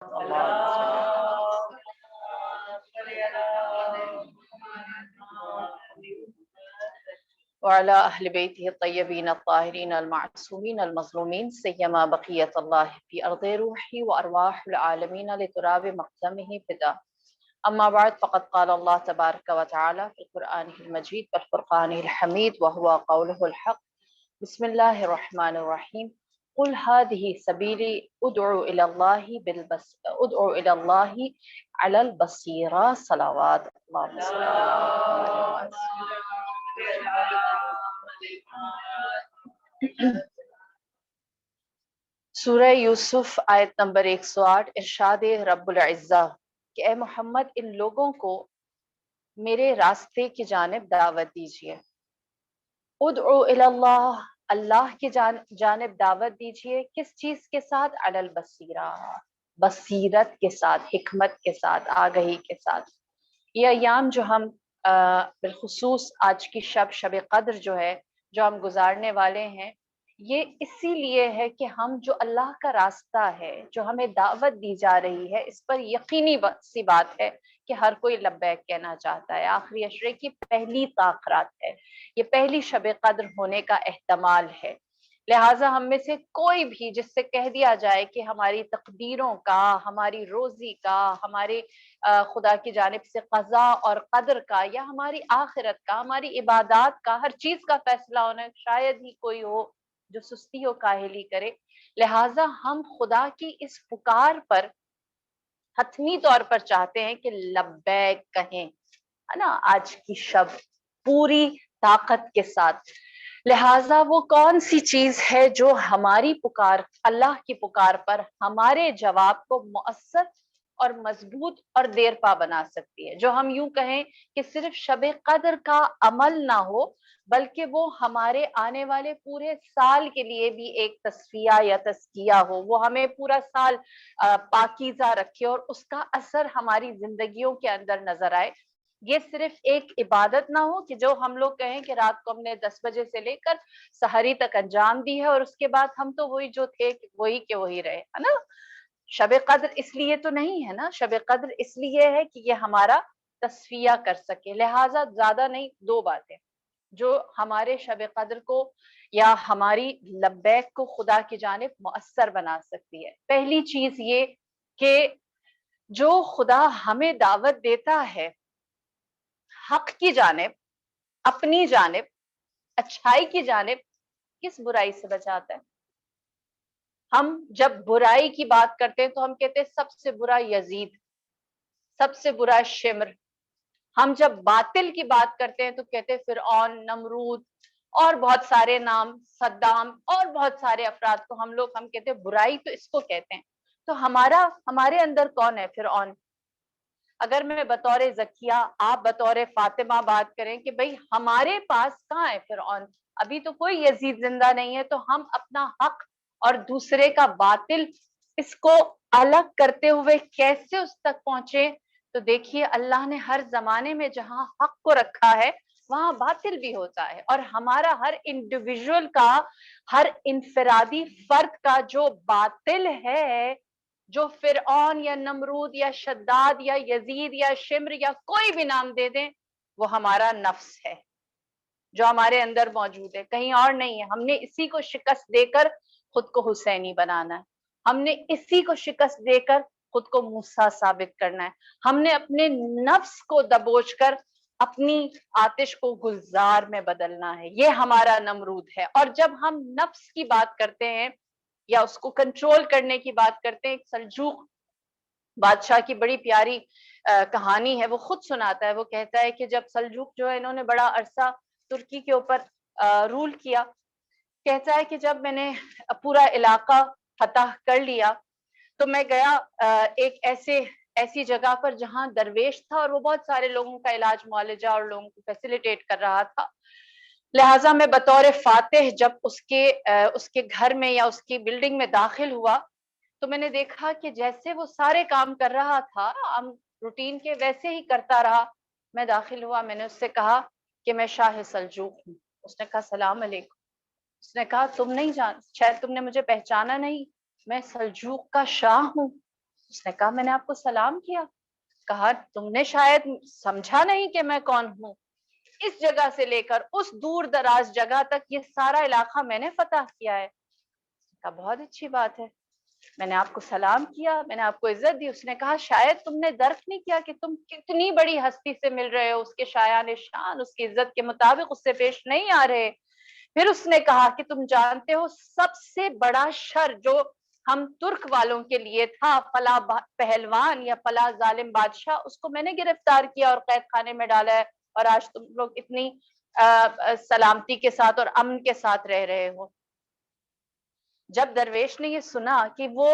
اللهم صل وعلى أهل بيته الطيبين الطاهرين المعصومين المظلومين سيما بقية الله في أرض روحي وأرواح العالمين لتراب مقدمه فدا. أما بعد فقد قال الله تبارك وتعالى في القرآن المجيد والفرقان الحميد وهو قوله الحق. بسم الله الرحمن الرحيم. قل هذه سبيلي أدعو إلى الله على البصيرة. صلوات اللهم صل على محمد. سورہ یوسف آیت نمبر 108 ارشاد رب العزہ کہ اے محمد ان لوگوں کو میرے راستے کی جانب دعوت دیجیے. ادعو الی اللہ، اللہ کی جانب دعوت دیجیے. کس چیز کے ساتھ؟ علی البصیرہ، بصیرت کے ساتھ، حکمت کے ساتھ، آگہی کے ساتھ. یہ ایام جو ہم بالخصوص آج کی شب قدر جو ہے جو ہم گزارنے والے ہیں، یہ اسی لیے ہے کہ ہم جو اللہ کا راستہ ہے جو ہمیں دعوت دی جا رہی ہے اس پر یقینی سی بات ہے کہ ہر کوئی لبیک کہنا چاہتا ہے. آخری عشرے کی پہلی تاخرات ہے، یہ پہلی شب قدر ہونے کا احتمال ہے. لہٰذا ہم میں سے کوئی بھی جس سے کہہ دیا جائے کہ ہماری تقدیروں کا، ہماری روزی کا، ہمارے خدا کی جانب سے قضاء اور قدر کا، یا ہماری آخرت کا، ہماری عبادات کا، ہر چیز کا فیصلہ ہونا، شاید ہی کوئی ہو جو سستی و کاہلی کرے. لہٰذا ہم خدا کی اس پکار پر حتمی طور پر چاہتے ہیں کہ لبیک کہیں، ہے نا، آج کی شب پوری طاقت کے ساتھ. لہٰذا وہ کون سی چیز ہے جو ہماری پکار، اللہ کی پکار پر ہمارے جواب کو مؤثر اور مضبوط اور دیر پا بنا سکتی ہے، جو ہم یوں کہیں کہ صرف شب قدر کا عمل نہ ہو بلکہ وہ ہمارے آنے والے پورے سال کے لیے بھی ایک تصفیہ یا تزکیہ ہو، وہ ہمیں پورا سال پاکیزہ رکھے اور اس کا اثر ہماری زندگیوں کے اندر نظر آئے. یہ صرف ایک عبادت نہ ہو کہ جو ہم لوگ کہیں کہ رات کو ہم نے 10 بجے سے لے کر سحری تک انجام دی ہے اور اس کے بعد ہم تو وہی جو تھے وہی کے وہی رہے، ہے نا. شب قدر اس لیے تو نہیں ہے نا، شب قدر اس لیے ہے کہ یہ ہمارا تصفیہ کر سکے. لہٰذا زیادہ نہیں، دو باتیں جو ہمارے شب قدر کو یا ہماری لبیک کو خدا کی جانب مؤثر بنا سکتی ہے. پہلی چیز یہ کہ جو خدا ہمیں دعوت دیتا ہے حق کی جانب، اپنی جانب، اچھائی کی جانب، کس برائی سے بچاتا ہے؟ ہم جب برائی کی بات کرتے ہیں تو ہم کہتے ہیں سب سے برا یزید، سب سے برا شمر. ہم جب باطل کی بات کرتے ہیں تو کہتے ہیں فرعون، نمرود اور بہت سارے نام، صدام اور بہت سارے افراد کو ہم کہتے ہیں برائی تو اس کو کہتے ہیں. تو ہمارے اندر کون ہے فرعون؟ اگر میں بطور زکیہ، آپ بطور فاطمہ بات کریں کہ بھئی ہمارے پاس کہاں ہے فرعون، ابھی تو کوئی یزید زندہ نہیں ہے، تو ہم اپنا حق اور دوسرے کا باطل اس کو الگ کرتے ہوئے کیسے اس تک پہنچے؟ تو دیکھیے اللہ نے ہر زمانے میں جہاں حق کو رکھا ہے وہاں باطل بھی ہوتا ہے، اور ہمارا ہر انڈیویجول کا، ہر انفرادی فرد کا جو باطل ہے، جو فرعون یا نمرود یا شداد یا یزید یا شمر یا کوئی بھی نام دے دیں، وہ ہمارا نفس ہے جو ہمارے اندر موجود ہے، کہیں اور نہیں ہے. ہم نے اسی کو شکست دے کر خود کو حسینی بنانا ہے، ہم نے اسی کو شکست دے کر خود کو موسیٰ ثابت کرنا ہے، ہم نے اپنے نفس کو دبوچ کر اپنی آتش کو گلزار میں بدلنا ہے. یہ ہمارا نمرود ہے. اور جب ہم نفس کی بات کرتے ہیں یا اس کو کنٹرول کرنے کی بات کرتے ہیں، ایک سلجوق بادشاہ کی بڑی پیاری کہانی ہے، وہ خود سناتا ہے. وہ کہتا ہے کہ جب سلجوق جو ہے انہوں نے بڑا عرصہ ترکی کے اوپر رول کیا، کہتا ہے کہ جب میں نے پورا علاقہ فتح کر لیا تو میں گیا ایک ایسی جگہ پر جہاں درویش تھا اور وہ بہت سارے لوگوں کا علاج معالجہ اور لوگوں کو فیسیلیٹیٹ کر رہا تھا. لہٰذا میں بطور فاتح جب اس کے گھر میں یا اس کی بلڈنگ میں داخل ہوا تو میں نے دیکھا کہ جیسے وہ سارے کام کر رہا تھا ہم روٹین کے، ویسے ہی کرتا رہا. میں داخل ہوا، میں نے اس سے کہا کہ میں شاہ سلجوق ہوں. اس نے کہا سلام علیکم. اس نے کہا تم نہیں شاید تم نے مجھے پہچانا نہیں، میں سلجوق کا شاہ ہوں. اس نے کہا میں نے آپ کو سلام کیا. کہا تم نے شاید سمجھا نہیں کہ میں کون ہوں. اس جگہ سے لے کر اس دور دراز جگہ تک یہ سارا علاقہ میں نے فتح کیا ہے. کہا بہت اچھی بات ہے, میں نے آپ کو سلام کیا, میں نے آپ کو عزت دی. اس نے کہا شاید تم نے درک نہیں کیا کہ تم کتنی بڑی ہستی سے مل رہے ہو, اس کے شایان شان, اس کی عزت کے مطابق اس سے پیش نہیں آ رہے. پھر اس نے کہا کہ تم جانتے ہو سب سے بڑا شر جو ہم ترک والوں کے لیے تھا, فلاں پہلوان یا فلاں ظالم بادشاہ, اس کو میں نے گرفتار کیا اور قید خانے میں ڈالا ہے, اور آج تم لوگ اتنی سلامتی کے ساتھ اور امن کے ساتھ رہ رہے ہو. جب درویش نے یہ سنا کہ وہ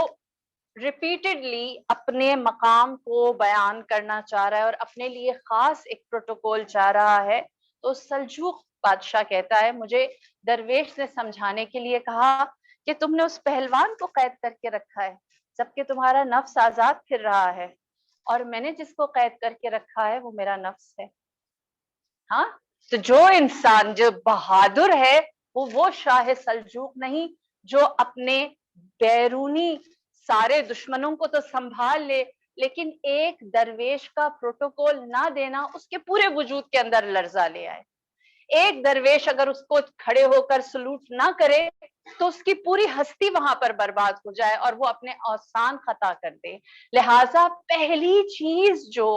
ریپیٹڈلی اپنے مقام کو بیان کرنا چاہ رہا ہے اور اپنے لیے خاص ایک پروٹوکول چاہ رہا ہے, تو سلجوق بادشاہ کہتا ہے مجھے درویش نے سمجھانے کے لیے کہا کہ تم نے اس پہلوان کو قید کر کے رکھا ہے جبکہ تمہارا نفس آزاد پھر رہا ہے, اور میں نے جس کو قید کر کے رکھا ہے وہ میرا نفس ہے. ہاں, تو جو انسان جو بہادر ہے وہ شاہ سلجوق نہیں جو اپنے بیرونی سارے دشمنوں کو تو سنبھال لے, لیکن ایک درویش کا پروٹوکول نہ دینا اس کے پورے وجود کے اندر لرزہ لے آئے. ایک درویش اگر اس کو کھڑے ہو کر سلوٹ نہ کرے تو اس کی پوری ہستی وہاں پر برباد ہو جائے اور وہ اپنے اوسان خطا کر دے. لہٰذا پہلی چیز جو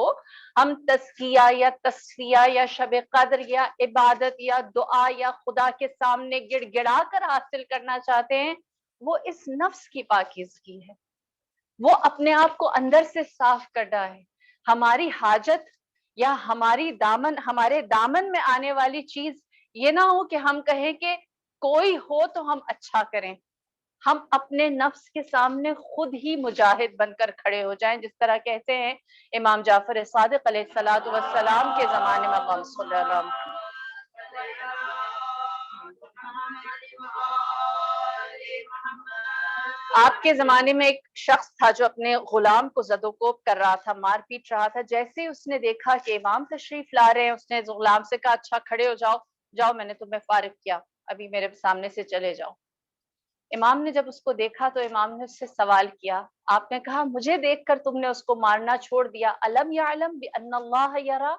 ہم تزکیہ یا تصفیہ یا شب قدر یا عبادت یا دعا یا خدا کے سامنے گڑ گڑا کر حاصل کرنا چاہتے ہیں, وہ اس نفس کی پاکیزگی ہے, وہ اپنے آپ کو اندر سے صاف کرنا ہے. ہماری حاجت یا ہمارے دامن میں آنے والی چیز یہ نہ ہو کہ ہم کہیں کہ کوئی ہو تو ہم اچھا کریں. ہم اپنے نفس کے سامنے خود ہی مجاہد بن کر کھڑے ہو جائیں, جس طرح کہتے ہیں امام جعفر صادق علیہ الصلوۃ والسلام کے زمانے میں قوم صلی اللہ علیہ وسلم آپ کے زمانے میں ایک شخص تھا جو اپنے غلام کو زد و کوب کر رہا تھا, مار پیٹ رہا تھا. جیسے ہی اس نے دیکھا کہ امام تشریف لا رہے ہیں, اس نے غلام سے کہا اچھا کھڑے ہو جاؤ, جاؤ میں نے تمہیں فارغ کیا, ابھی میرے سامنے سے چلے جاؤ. امام نے جب اس کو دیکھا تو امام نے اس سے سوال کیا, آپ نے کہا مجھے دیکھ کر تم نے اس کو مارنا چھوڑ دیا, الم یعلم بان اللہ یرا,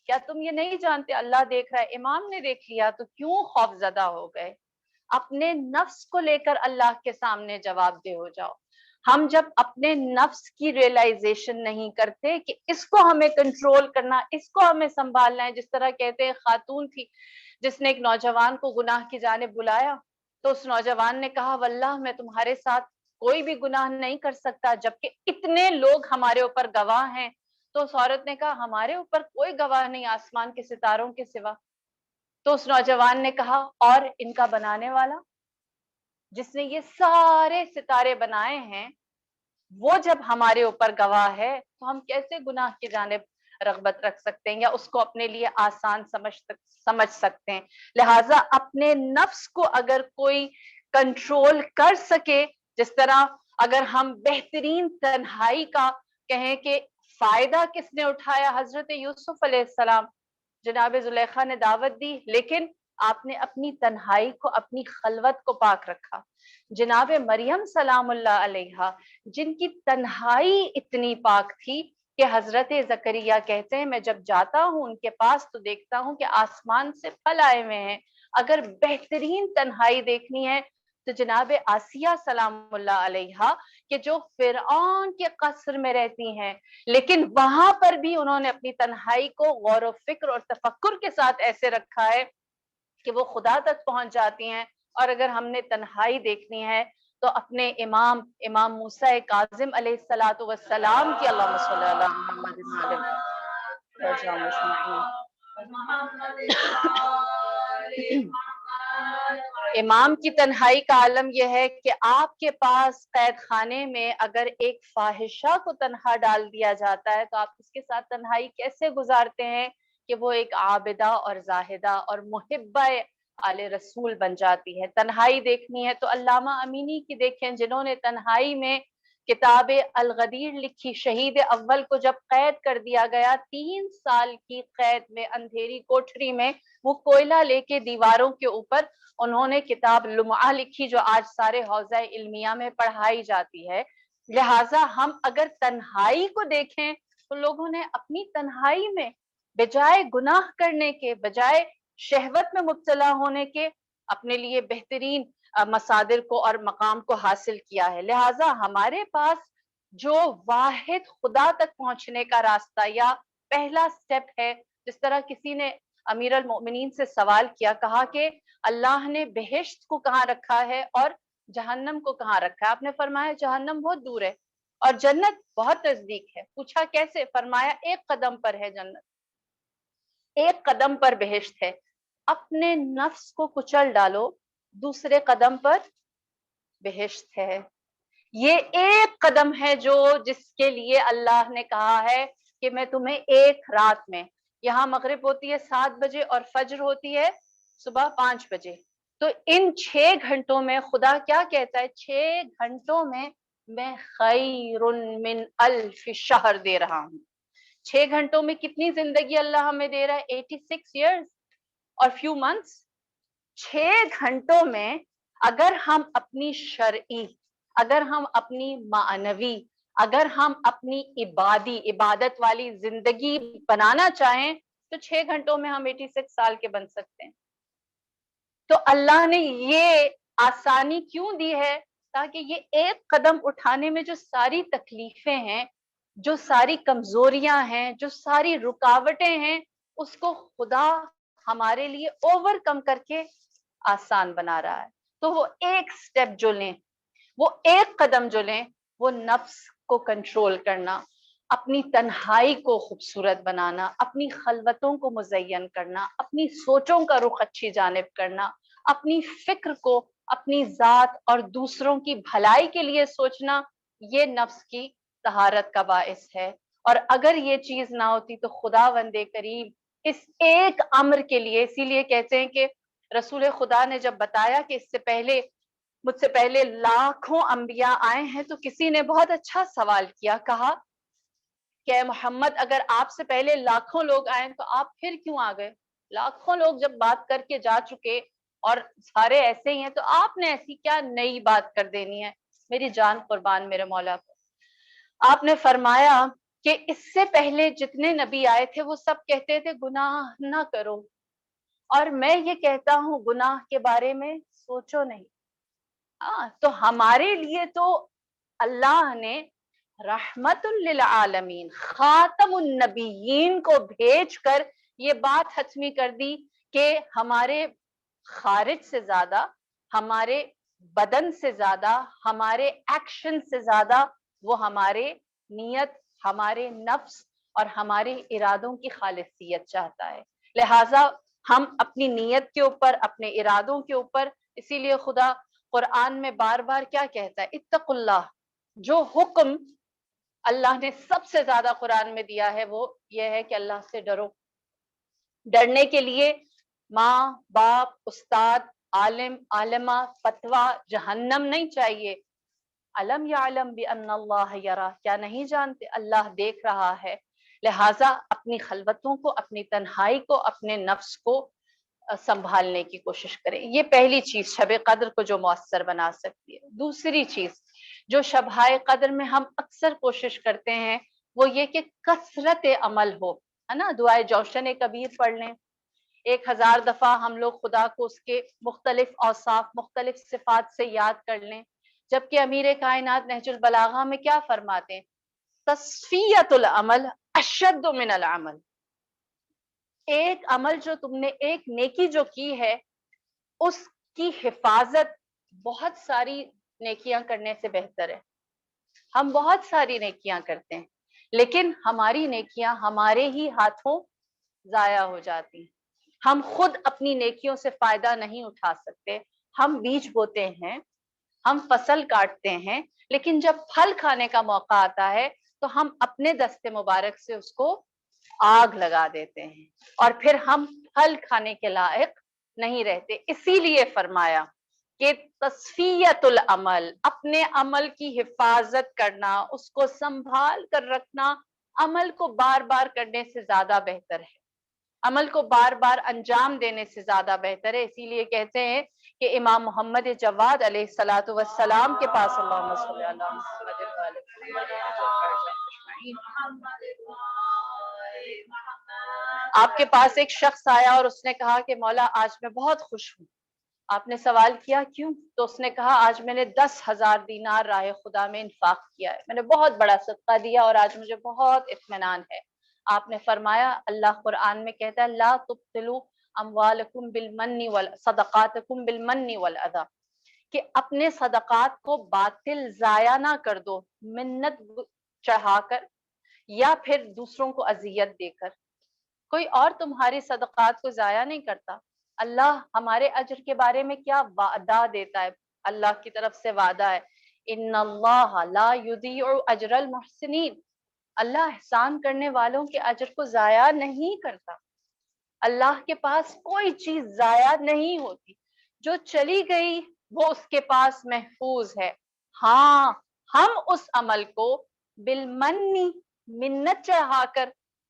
کیا تم یہ نہیں جانتے اللہ دیکھ رہا ہے؟ امام نے دیکھ لیا تو کیوں خوف زدہ ہو گئے؟ اپنے نفس کو لے کر اللہ کے سامنے جواب دہ ہو جاؤ. ہم جب اپنے نفس کی ریئلائزیشن نہیں کرتے کہ اس کو ہمیں کنٹرول کرنا, اس کو ہمیں سنبھالنا ہے, جس طرح کہتے ہیں خاتون تھی جس نے ایک نوجوان کو گناہ کی جانب بلایا, تو اس نوجوان نے کہا واللہ میں تمہارے ساتھ کوئی بھی گناہ نہیں کر سکتا جبکہ اتنے لوگ ہمارے اوپر گواہ ہیں. تو اس عورت نے کہا ہمارے اوپر کوئی گواہ نہیں آسمان کے ستاروں کے سوا. تو اس نوجوان نے کہا اور ان کا بنانے والا جس نے یہ سارے ستارے بنائے ہیں وہ جب ہمارے اوپر گواہ ہے تو ہم کیسے گناہ کی جانب رغبت رکھ سکتے ہیں یا اس کو اپنے لیے آسان سمجھ سکتے ہیں. لہٰذا اپنے نفس کو اگر کوئی کنٹرول کر سکے, جس طرح اگر ہم بہترین تنہائی کا کہیں کہ فائدہ کس نے اٹھایا, حضرت یوسف علیہ السلام, جناب زلیخا نے دعوت دی لیکن آپ نے اپنی تنہائی کو, اپنی خلوت کو پاک رکھا. جناب مریم سلام اللہ علیہا جن کی تنہائی اتنی پاک تھی کہ حضرت زکریا کہتے ہیں میں جب جاتا ہوں ان کے پاس تو دیکھتا ہوں کہ آسمان سے پھل آئے ہوئے ہیں. اگر بہترین تنہائی دیکھنی ہے تو جناب آسیہ سلام اللہ علیہا کہ جو فرعون کے قصر میں رہتی ہیں لیکن وہاں پر بھی انہوں نے اپنی تنہائی کو غور و فکر اور تفکر کے ساتھ ایسے رکھا ہے کہ وہ خدا تک پہنچ جاتی ہیں. اور اگر ہم نے تنہائی دیکھنی ہے تو اپنے امام موسیٰ کاظم علیہ الصلوۃ والسلام کی اللہم صلی علی محمد امام کی تنہائی کا عالم یہ ہے کہ آپ کے پاس قید خانے میں اگر ایک فاحشہ کو تنہا ڈال دیا جاتا ہے تو آپ اس کے ساتھ تنہائی کیسے گزارتے ہیں کہ وہ ایک عابدہ اور زاہدہ اور محبہ آل رسول بن جاتی ہے. تنہائی دیکھنی ہے تو علامہ امینی کی دیکھیں جنہوں نے تنہائی میں کتاب الغدیر لکھی. شہید اول کو جب قید کر دیا گیا 3 سال کی قید میں اندھیری کوٹھری میں, وہ کوئلہ لے کے دیواروں کے اوپر انہوں نے کتاب لمعہ لکھی جو آج سارے حوزہ علمیہ میں پڑھائی جاتی ہے. لہٰذا ہم اگر تنہائی کو دیکھیں تو لوگوں نے اپنی تنہائی میں بجائے گناہ کرنے کے، بجائے شہوت میں مبتلا ہونے کے، اپنے لیے بہترین مصادر کو اور مقام کو حاصل کیا ہے۔ لہٰذا ہمارے پاس جو واحد خدا تک پہنچنے کا راستہ یا پہلا سٹیپ ہے، جس طرح کسی نے امیر المؤمنین سے سوال کیا، کہا کہ اللہ نے بہشت کو کہاں رکھا ہے اور جہنم کو کہاں رکھا ہے؟ آپ نے فرمایا جہنم بہت دور ہے اور جنت بہت نزدیک ہے۔ پوچھا کیسے؟ فرمایا ایک قدم پر ہے جنت، ایک قدم پر بہشت ہے۔ اپنے نفس کو کچل ڈالو، دوسرے قدم پر بہشت ہے۔ یہ ایک قدم ہے جس کے لیے اللہ نے کہا ہے کہ میں تمہیں ایک رات میں، یہاں مغرب ہوتی ہے 7 بجے اور فجر ہوتی ہے صبح 5 بجے، تو ان 6 گھنٹوں میں خدا کیا کہتا ہے؟ 6 گھنٹوں میں خیر من الف شہر دے رہا ہوں۔ 6 گھنٹوں میں کتنی زندگی اللہ ہمیں دے رہا ہے؟ 86 ایئرز اور فیو منتھس۔ 6 گھنٹوں میں اگر ہم اپنی شرعی، اگر ہم اپنی معنوی، اگر ہم اپنی عبادت والی زندگی بنانا چاہیں تو 6 گھنٹوں میں ہم 86 سال کے بن سکتے ہیں۔ تو اللہ نے یہ آسانی کیوں دی ہے؟ تاکہ یہ ایک قدم اٹھانے میں جو ساری تکلیفیں ہیں، جو ساری کمزوریاں ہیں، جو ساری رکاوٹیں ہیں، اس کو خدا ہمارے لیے اوور کم کر کے آسان بنا رہا ہے۔ تو وہ ایک سٹیپ جو لیں، وہ ایک قدم جو لیں، وہ نفس کو کنٹرول کرنا، اپنی تنہائی کو خوبصورت بنانا، اپنی خلوتوں کو مزین کرنا، اپنی سوچوں کا رخ اچھی جانب کرنا، اپنی فکر کو اپنی ذات اور دوسروں کی بھلائی کے لیے سوچنا، یہ نفس کی طہارت کا باعث ہے۔ اور اگر یہ چیز نہ ہوتی تو خداوند کریم اس ایک امر کے لیے، اسی لیے کہتے ہیں کہ رسول خدا نے جب بتایا کہ مجھ سے پہلے لاکھوں انبیاء آئے ہیں، تو کسی نے بہت اچھا سوال کیا، کہا کہ اے محمد اگر آپ سے پہلے لاکھوں لوگ آئے تو آپ پھر کیوں آ گئے؟ لاکھوں لوگ جب بات کر کے جا چکے اور سارے ایسے ہی ہیں تو آپ نے ایسی کیا نئی بات کر دینی ہے؟ میری جان قربان میرے مولا کو۔ آپ نے فرمایا کہ اس سے پہلے جتنے نبی آئے تھے وہ سب کہتے تھے گناہ نہ کرو، اور میں یہ کہتا ہوں گناہ کے بارے میں سوچو نہیں۔ تو ہمارے لیے تو اللہ نے رحمت للعالمین خاتم النبیین کو بھیج کر یہ بات حتمی کر دی کہ ہمارے خارج سے زیادہ، ہمارے بدن سے زیادہ، ہمارے ایکشن سے زیادہ وہ ہمارے نیت، ہمارے نفس اور ہمارے ارادوں کی خالصیت چاہتا ہے۔ لہٰذا ہم اپنی نیت کے اوپر، اپنے ارادوں کے اوپر، اسی لیے خدا قرآن میں بار بار کیا کہتا ہے؟ اتقوا اللہ۔ جو حکم اللہ نے سب سے زیادہ قرآن میں دیا ہے وہ یہ ہے کہ اللہ سے ڈرو۔ ڈرنے کے لیے ماں، باپ، استاد، عالم، عالمہ، فتویٰ، جہنم نہیں چاہیے۔ علم یعلم بان اللہ یرا، کیا نہیں جانتے اللہ دیکھ رہا ہے؟ لہٰذا اپنی خلوتوں کو، اپنی تنہائی کو، اپنے نفس کو سنبھالنے کی کوشش کریں۔ یہ پہلی چیز شب قدر کو جو مؤثر بنا سکتی ہے۔ دوسری چیز جو شبہ قدر میں ہم اکثر کوشش کرتے ہیں وہ یہ کہ کثرت عمل ہو، ہے نا؟ دعائے جوشن کبیر پڑھ لیں، 1000 دفعہ ہم لوگ خدا کو اس کے مختلف اوصاف، مختلف صفات سے یاد کر لیں، جبکہ امیر کائنات نہج البلاغہ میں کیا فرماتے ہیں؟ تصفیۃ العمل اشد من العمل۔ ایک عمل جو تم نے، ایک نیکی جو کی ہے، اس کی حفاظت بہت ساری نیکیاں کرنے سے بہتر ہے۔ ہم بہت ساری نیکیاں کرتے ہیں لیکن ہماری نیکیاں ہمارے ہی ہاتھوں ضائع ہو جاتی ہیں۔ ہم خود اپنی نیکیوں سے فائدہ نہیں اٹھا سکتے۔ ہم بیج بوتے ہیں، ہم فصل کاٹتے ہیں، لیکن جب پھل کھانے کا موقع آتا ہے تو ہم اپنے دست مبارک سے اس کو آگ لگا دیتے ہیں اور پھر ہم پھل کھانے کے لائق نہیں رہتے۔ اسی لیے فرمایا کہ تصفیۃ العمل، اپنے عمل کی حفاظت کرنا، اس کو سنبھال کر رکھنا، عمل کو بار بار کرنے سے زیادہ بہتر ہے، عمل کو بار بار انجام دینے سے زیادہ بہتر ہے۔ اسی لیے کہتے ہیں کہ امام محمد جواد علیہ الصلوۃ والسلام کے پاس، اللہم صلی علی محمد آپ کے پاس ایک شخص آیا اور اس نے کہا کہ مولا آج میں بہت خوش ہوں. آپ نے سوال کیا کیوں؟ تو اس نے کہا آج میں نے 10,000 دینار راہ خدا میں انفاق کیا ہے, میں نے بہت بڑا صدقہ دیا اور آج مجھے بہت اطمینان ہے. آپ نے فرمایا اللہ قرآن میں کہتا ہے لا تبطلوا اموالکم بالمن صدقاتکم بالمن والاذی, کہ اپنے صدقات کو باطل ضائع نہ کر دو منت چڑھا کر یا پھر دوسروں کو اذیت دے کر. کوئی اور تمہاری صدقات کو ضائع نہیں کرتا. اللہ ہمارے اجر کے بارے میں کیا وعدہ دیتا ہے؟ اللہ کی طرف سے وعدہ ہے ان اللہ لا یضیع اجر المحسنین, اللہ احسان کرنے والوں کے اجر کو ضائع نہیں کرتا. اللہ کے پاس کوئی چیز ضائع نہیں ہوتی, جو چلی گئی وہ اس کے پاس محفوظ ہے. ہاں ہم اس عمل کو بالمنی منت چڑھا کر,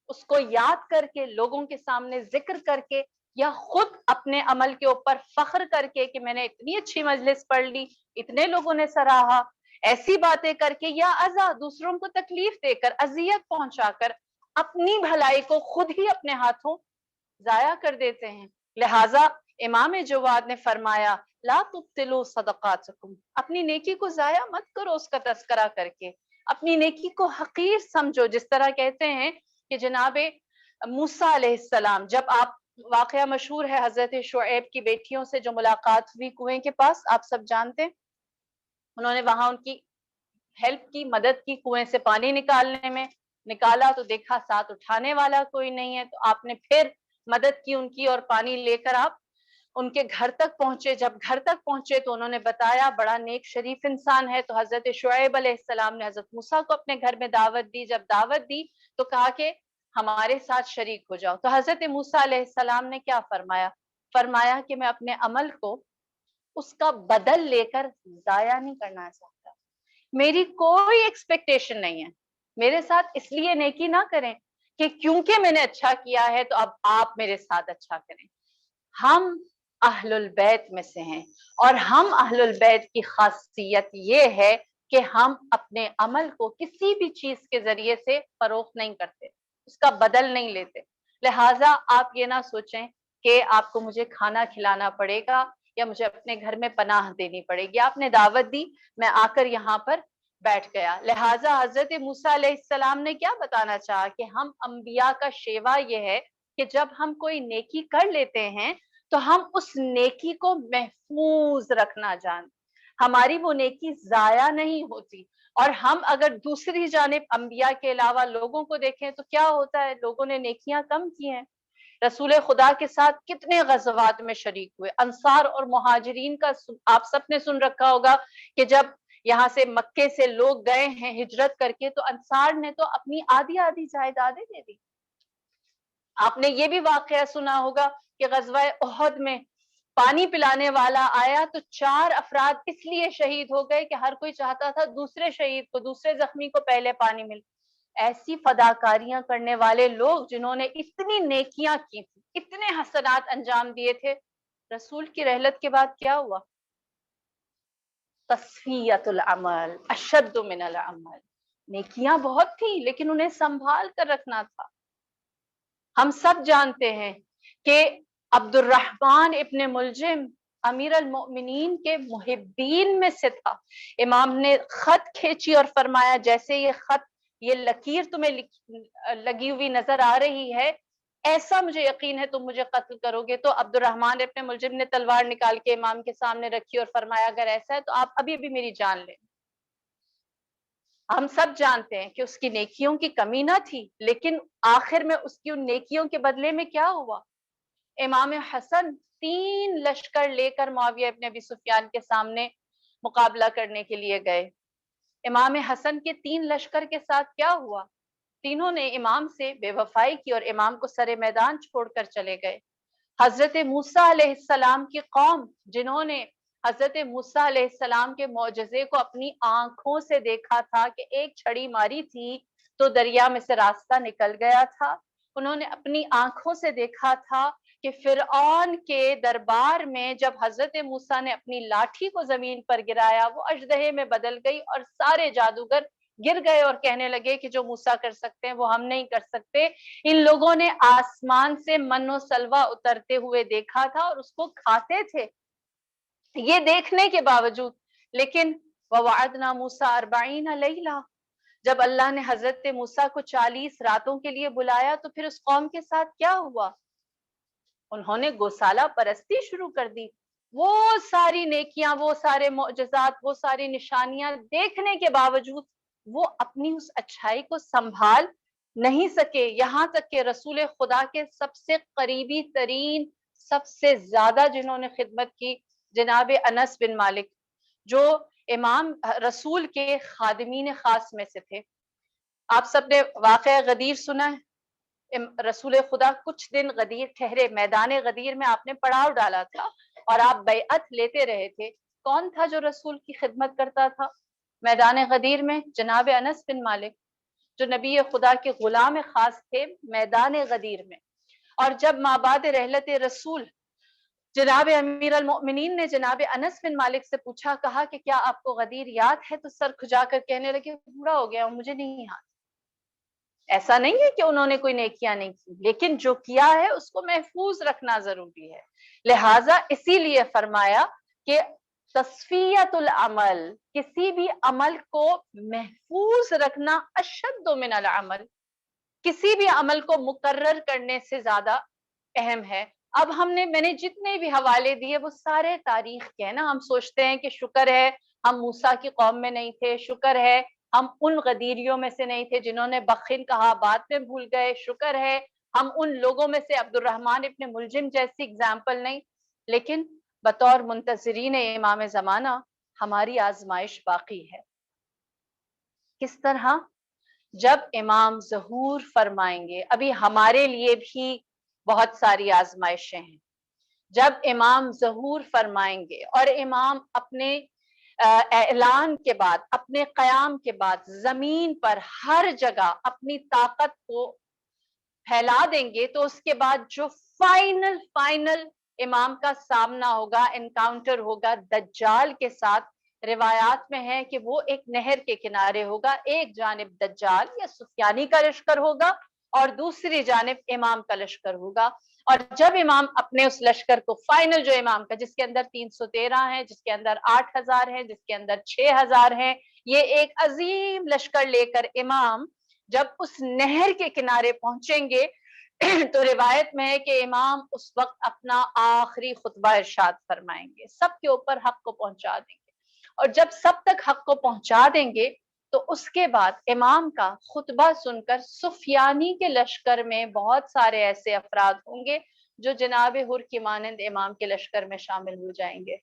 اس کو یاد کر کے, لوگوں کے سامنے ذکر کر کے, یا خود اپنے عمل کے اوپر فخر کر کے کہ میں نے اتنی اچھی مجلس پڑھ لی, اتنے لوگوں نے سراہا, ایسی باتیں کر کے, یا اذا دوسروں کو تکلیف دے کر, اذیت پہنچا کر اپنی بھلائی کو خود ہی اپنے ہاتھوں ضائع کر دیتے ہیں. لہٰذا امام جواد نے فرمایا لا تبطلوا صدقاتکم, اپنی نیکی کو ضائع مت کرو اس کا تذکرہ کر کے, اپنی نیکی کو حقیر سمجھو. جس طرح کہتے ہیں کہ جناب موسیٰ علیہ السلام, جب آپ واقعہ مشہور ہے حضرت شعیب کی بیٹیوں سے جو ملاقات ہوئی کنویں کے پاس, آپ سب جانتے ہیں, انہوں نے وہاں ان کی ہیلپ کی, مدد کی کنویں سے پانی نکالنے میں. نکالا تو دیکھا ساتھ اٹھانے والا کوئی نہیں ہے, تو آپ نے پھر مدد کی ان کی اور پانی لے کر آپ ان کے گھر تک پہنچے. جب گھر تک پہنچے تو انہوں نے بتایا بڑا نیک شریف انسان ہے. تو حضرت شعیب علیہ السلام نے حضرت موسیٰ کو اپنے گھر میں دعوت دی. جب دعوت دی تو کہا کہ ہمارے ساتھ شریک ہو جاؤ. تو حضرت موسیٰ علیہ السلام نے کیا فرمایا؟ فرمایا کہ میں اپنے عمل کو اس کا بدل لے کر ضائع نہیں کرنا چاہتا, میری کوئی ایکسپیکٹیشن نہیں ہے. میرے ساتھ اس لیے نیکی نہ کریں کہ کیونکہ میں نے اچھا کیا ہے تو اب آپ میرے ساتھ اچھا کریں. ہم اہل البیت میں سے ہیں, اور ہم اہل البیت کی خاصیت یہ ہے کہ ہم اپنے عمل کو کسی بھی چیز کے ذریعے سے فروخت نہیں کرتے, اس کا بدل نہیں لیتے. لہٰذا آپ یہ نہ سوچیں کہ آپ کو مجھے کھانا کھلانا پڑے گا یا مجھے اپنے گھر میں پناہ دینی پڑے گی. آپ نے دعوت دی, میں آ کر یہاں پر بیٹھ گیا. لہٰذا حضرت موسیٰ علیہ السلام نے کیا بتانا چاہا کہ ہم انبیاء کا شیوا یہ ہے کہ جب ہم کوئی نیکی کر لیتے ہیں تو ہم اس نیکی کو محفوظ رکھنا جانتے, ہماری وہ نیکی ضائع نہیں ہوتی. اور ہم اگر دوسری جانب انبیاء کے علاوہ لوگوں کو دیکھیں تو کیا ہوتا ہے, لوگوں نے نیکیاں کم کی ہیں. رسول خدا کے ساتھ کتنے غزوات میں شریک ہوئے. انصار اور مہاجرین کا آپ سب نے سن رکھا ہوگا کہ جب یہاں سے مکے سے لوگ گئے ہیں ہجرت کر کے, تو انصار نے تو اپنی آدھی آدھی جائیدادیں دے دی. آپ نے یہ بھی واقعہ سنا ہوگا کہ غزوہ احد میں پانی پلانے والا آیا تو 4 افراد اس لیے شہید ہو گئے کہ ہر کوئی چاہتا تھا دوسرے شہید کو, دوسرے زخمی کو پہلے پانی مل. ایسی فداکاریاں کرنے والے لوگ جنہوں نے اتنی نیکیاں کی تھی, اتنے حسنات انجام دیے تھے, رسول کی رحلت کے بعد کیا ہوا؟ تصفیۃ العمل اشد من العمل. نیکیاں بہت تھیں لیکن انہیں سنبھال کر رکھنا تھا. ہم سب جانتے ہیں کہ عبد الرحمن ابن ملجم امیر المؤمنین کے محبین میں سے تھا. امام نے خط کھینچی اور فرمایا جیسے یہ خط, یہ لکیر تمہیں لگی ہوئی نظر آ رہی ہے, ایسا مجھے یقین ہے تم مجھے قتل کرو گے. تو عبد الرحمن ابن ملجم نے تلوار نکال کے امام کے سامنے رکھی اور فرمایا اگر ایسا ہے تو آپ ابھی ابھی میری جان لیں. ہم سب جانتے ہیں کہ اس کی نیکیوں کی کمی نہ تھی, لیکن آخر میں اس کی ان نیکیوں کے بدلے میں کیا ہوا؟ امام حسن 3 لشکر لے کر معاویہ ابن ابی سفیان کے سامنے مقابلہ کرنے کے لیے گئے. امام حسن کے 3 لشکر کے ساتھ کیا ہوا؟ تینوں نے امام سے بے وفائی کی اور امام کو سرے میدان چھوڑ کر چلے گئے. حضرت موسیٰ علیہ السلام کی قوم جنہوں نے حضرت موسیٰ علیہ السلام کے معجزے کو اپنی آنکھوں سے دیکھا تھا کہ ایک چھڑی ماری تھی تو دریا میں سے راستہ نکل گیا تھا, انہوں نے اپنی آنکھوں سے دیکھا تھا کہ فرعون کے دربار میں جب حضرت موسیٰ نے اپنی لاٹھی کو زمین پر گرایا وہ اژدہے میں بدل گئی اور سارے جادوگر گر گئے اور کہنے لگے کہ جو موسیٰ کر سکتے ہیں وہ ہم نہیں کر سکتے۔ ان لوگوں نے آسمان سے من و سلوہ اترتے ہوئے دیکھا تھا اور اس کو کھاتے تھے، یہ دیکھنے کے باوجود۔ لیکن وَوَعَدْنَا مُوسَىٰ 40 لَيْلَةً، جب اللہ نے حضرت موسیٰ کو 40 راتوں کے لیے بلایا تو پھر اس قوم کے ساتھ کیا ہوا؟ انہوں نے گوسالہ پرستی شروع کر دی۔ وہ ساری نیکیاں، وہ سارے معجزات، وہ ساری نشانیاں دیکھنے کے باوجود وہ اپنی اس اچھائی کو سنبھال نہیں سکے، یہاں تک کہ رسول خدا کے سب سے قریبی ترین، سب سے زیادہ جنہوں نے خدمت کی، جناب انس بن مالک، جو امام رسول کے خادمین خاص میں سے تھے۔ آپ سب نے واقعہ غدیر سنا ہے، رسول خدا کچھ دن غدیر ٹھہرے، میدان غدیر میں آپ نے پڑاؤ ڈالا تھا اور آپ بیعت لیتے رہے تھے۔ کون تھا جو رسول کی خدمت کرتا تھا میدان غدیر میں؟ جناب انس بن مالک، جو نبی خدا کے غلام خاص تھے میدان غدیر میں۔ اور جب مابعد رحلت رسول جناب امیر المؤمنین نے جناب انس بن مالک سے پوچھا، کہا کہ کیا آپ کو غدیر یاد ہے؟ تو سر کھجا کر کہنے لگے بوڑھا ہو گیا ہوں، مجھے نہیں یاد۔ ایسا نہیں ہے کہ انہوں نے کوئی نیکیاں نہیں کی، لیکن جو کیا ہے اس کو محفوظ رکھنا ضروری ہے۔ لہٰذا اسی لیے فرمایا کہ تصفیت العمل، کسی بھی عمل کو محفوظ رکھنا، اشد من العمل، کسی بھی عمل کو مقرر کرنے سے زیادہ اہم ہے۔ اب میں نے جتنے بھی حوالے دیے وہ سارے تاریخ کے ہیں نا۔ ہم سوچتے ہیں کہ شکر ہے ہم موسیٰ کی قوم میں نہیں تھے، شکر ہے ہم ان غدیریوں میں سے نہیں تھے جنہوں نے بخن کہا بعد میں بھول گئے، شکر ہے ہم ان لوگوں میں سے عبد الرحمن ابن ملجم جیسی اگزامپل نہیں۔ لیکن بطور منتظرین امام زمانہ ہماری آزمائش باقی ہے۔ کس طرح؟ جب امام ظہور فرمائیں گے، ابھی ہمارے لیے بھی بہت ساری آزمائشیں ہیں۔ جب امام ظہور فرمائیں گے اور امام اپنے اعلان کے بعد، اپنے قیام کے بعد زمین پر ہر جگہ اپنی طاقت کو پھیلا دیں گے، تو اس کے بعد جو فائنل امام کا سامنا ہوگا، انکاؤنٹر ہوگا دجال کے ساتھ، روایات میں ہے کہ وہ ایک نہر کے کنارے ہوگا، ایک جانب دجال یا سفیانی کا لشکر ہوگا اور دوسری جانب امام کا لشکر ہوگا۔ اور جب امام اپنے اس لشکر کو فائنل، جو امام کا، جس کے اندر 313 ہیں، جس کے اندر 8000 ہیں، جس کے اندر 6000 ہیں، یہ ایک عظیم لشکر لے کر امام جب اس نہر کے کنارے پہنچیں گے تو روایت میں ہے کہ امام اس وقت اپنا آخری خطبہ ارشاد فرمائیں گے، سب کے اوپر حق کو پہنچا دیں گے۔ اور جب سب تک حق کو پہنچا دیں گے تو اس کے بعد امام کا خطبہ سن کر سفیانی کے لشکر میں بہت سارے ایسے افراد ہوں گے جو جناب حر کی مانند امام کے لشکر میں شامل ہو جائیں گے۔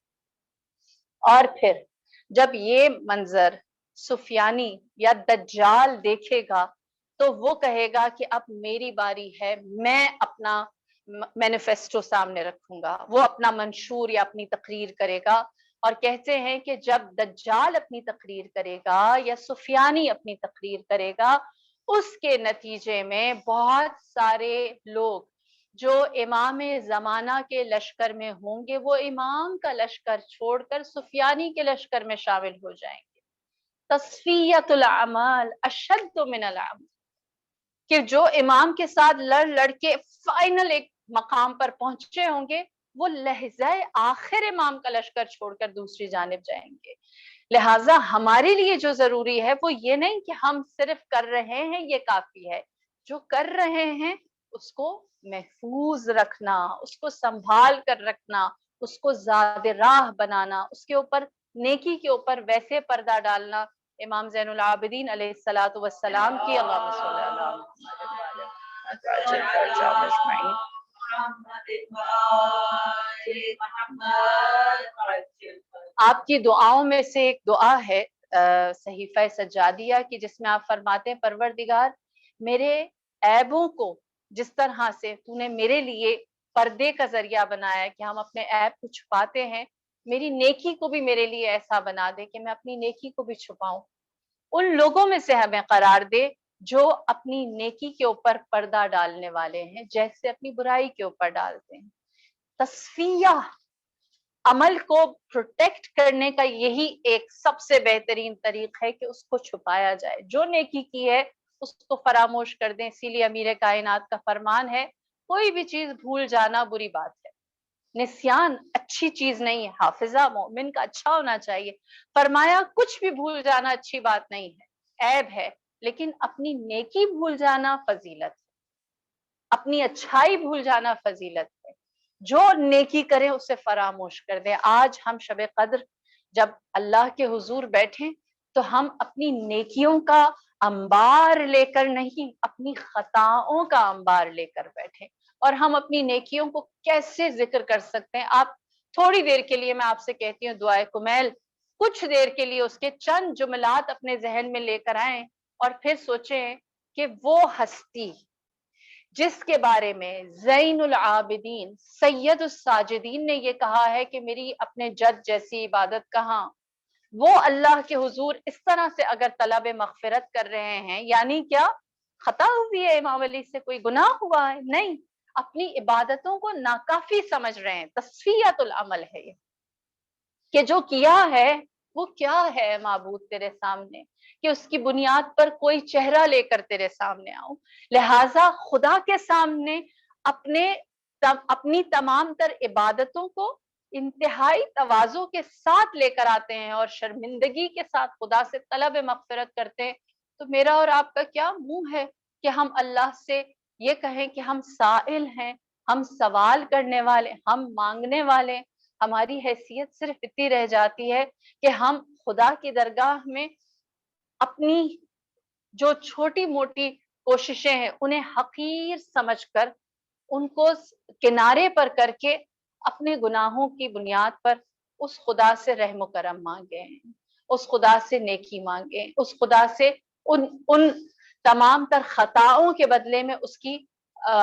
اور پھر جب یہ منظر سفیانی یا دجال دیکھے گا تو وہ کہے گا کہ اب میری باری ہے، میں اپنا مینیفیسٹو سامنے رکھوں گا۔ وہ اپنا منشور یا اپنی تقریر کرے گا، اور کہتے ہیں کہ جب دجال اپنی تقریر کرے گا یا سفیانی اپنی تقریر کرے گا، اس کے نتیجے میں بہت سارے لوگ جو امام زمانہ کے لشکر میں ہوں گے وہ امام کا لشکر چھوڑ کر سفیانی کے لشکر میں شامل ہو جائیں گے۔ تصفیت العمل اشد من العمل، کہ جو امام کے ساتھ لڑ کے فائنل ایک مقام پر پہنچے ہوں گے وہ لحظہ آخر امام کا لشکر چھوڑ کر دوسری جانب جائیں گے۔ لہٰذا ہمارے لیے جو ضروری ہے وہ یہ نہیں کہ ہم صرف کر رہے ہیں یہ کافی ہے، جو کر رہے ہیں اس کو محفوظ رکھنا، اس کو سنبھال کر رکھنا، اس کو زاد راہ بنانا، اس کے اوپر نیکی کے اوپر ویسے پردہ ڈالنا امام زین العابدین علیہ الصلوۃ والسلام کی اللہم صلی اللہ آپ کی دعاؤں میں سے ایک دعا ہے صحیفہ سجادیہ کی، جس میں آپ فرماتے ہیں پروردگار میرے عیبوں کو جس طرح سے تو نے میرے لیے پردے کا ذریعہ بنایا کہ ہم اپنے عیب کو چھپاتے ہیں، میری نیکی کو بھی میرے لیے ایسا بنا دے کہ میں اپنی نیکی کو بھی چھپاؤں۔ ان لوگوں میں سے ہمیں قرار دے جو اپنی نیکی کے اوپر پردہ ڈالنے والے ہیں، جیسے اپنی برائی کے اوپر ڈالتے ہیں۔ تصفیہ عمل کو پروٹیکٹ کرنے کا یہی ایک سب سے بہترین طریق ہے کہ اس کو چھپایا جائے. جو نیکی کی ہے اس کو فراموش کر دیں. اسی لیے امیر کائنات کا فرمان ہے کوئی بھی چیز بھول جانا بری بات ہے. نسیان اچھی چیز نہیں ہے. حافظہ مومن کا اچھا ہونا چاہیے. فرمایا کچھ بھی بھول جانا اچھی بات نہیں ہے, عیب ہے, لیکن اپنی نیکی بھول جانا فضیلت ہے, اپنی اچھائی بھول جانا فضیلت ہے. جو نیکی کریں اسے فراموش کر دیں. آج ہم شب قدر جب اللہ کے حضور بیٹھیں تو ہم اپنی نیکیوں کا انبار لے کر نہیں, اپنی خطاؤں کا انبار لے کر بیٹھیں. اور ہم اپنی نیکیوں کو کیسے ذکر کر سکتے ہیں؟ آپ تھوڑی دیر کے لیے, میں آپ سے کہتی ہوں دعائے کمیل, کچھ دیر کے لیے اس کے چند جملات اپنے ذہن میں لے کر آئیں اور پھر سوچیں کہ وہ ہستی جس کے بارے میں زین العابدین سید الساجدین نے یہ کہا ہے کہ میری اپنے جد جیسی عبادت کہاں, وہ اللہ کے حضور اس طرح سے اگر طلب مغفرت کر رہے ہیں, یعنی کیا خطا ہوئی ہے امام علی سے, کوئی گناہ ہوا ہے؟ نہیں, اپنی عبادتوں کو ناکافی سمجھ رہے ہیں. تصفیت العمل ہے یہ کہ جو کیا ہے وہ کیا ہے معبود تیرے سامنے, کہ اس کی بنیاد پر کوئی چہرہ لے کر تیرے سامنے آؤں. لہٰذا خدا کے سامنے اپنی تمام تر عبادتوں کو انتہائی تواضع کے ساتھ لے کر آتے ہیں اور شرمندگی کے ساتھ خدا سے طلب مغفرت کرتے ہیں. تو میرا اور آپ کا کیا منہ ہے کہ ہم اللہ سے یہ کہیں کہ ہم سائل ہیں, ہم سوال کرنے والے, ہم مانگنے والے. ہماری حیثیت صرف اتنی رہ جاتی ہے کہ ہم خدا کی درگاہ میں اپنی جو چھوٹی موٹی کوششیں ہیں انہیں حقیر سمجھ کر ان کو کنارے پر کر کے اپنے گناہوں کی بنیاد پر اس خدا سے رحم و کرم مانگے, اس خدا سے نیکی مانگے, اس خدا سے ان تمام تر خطاؤں کے بدلے میں اس کی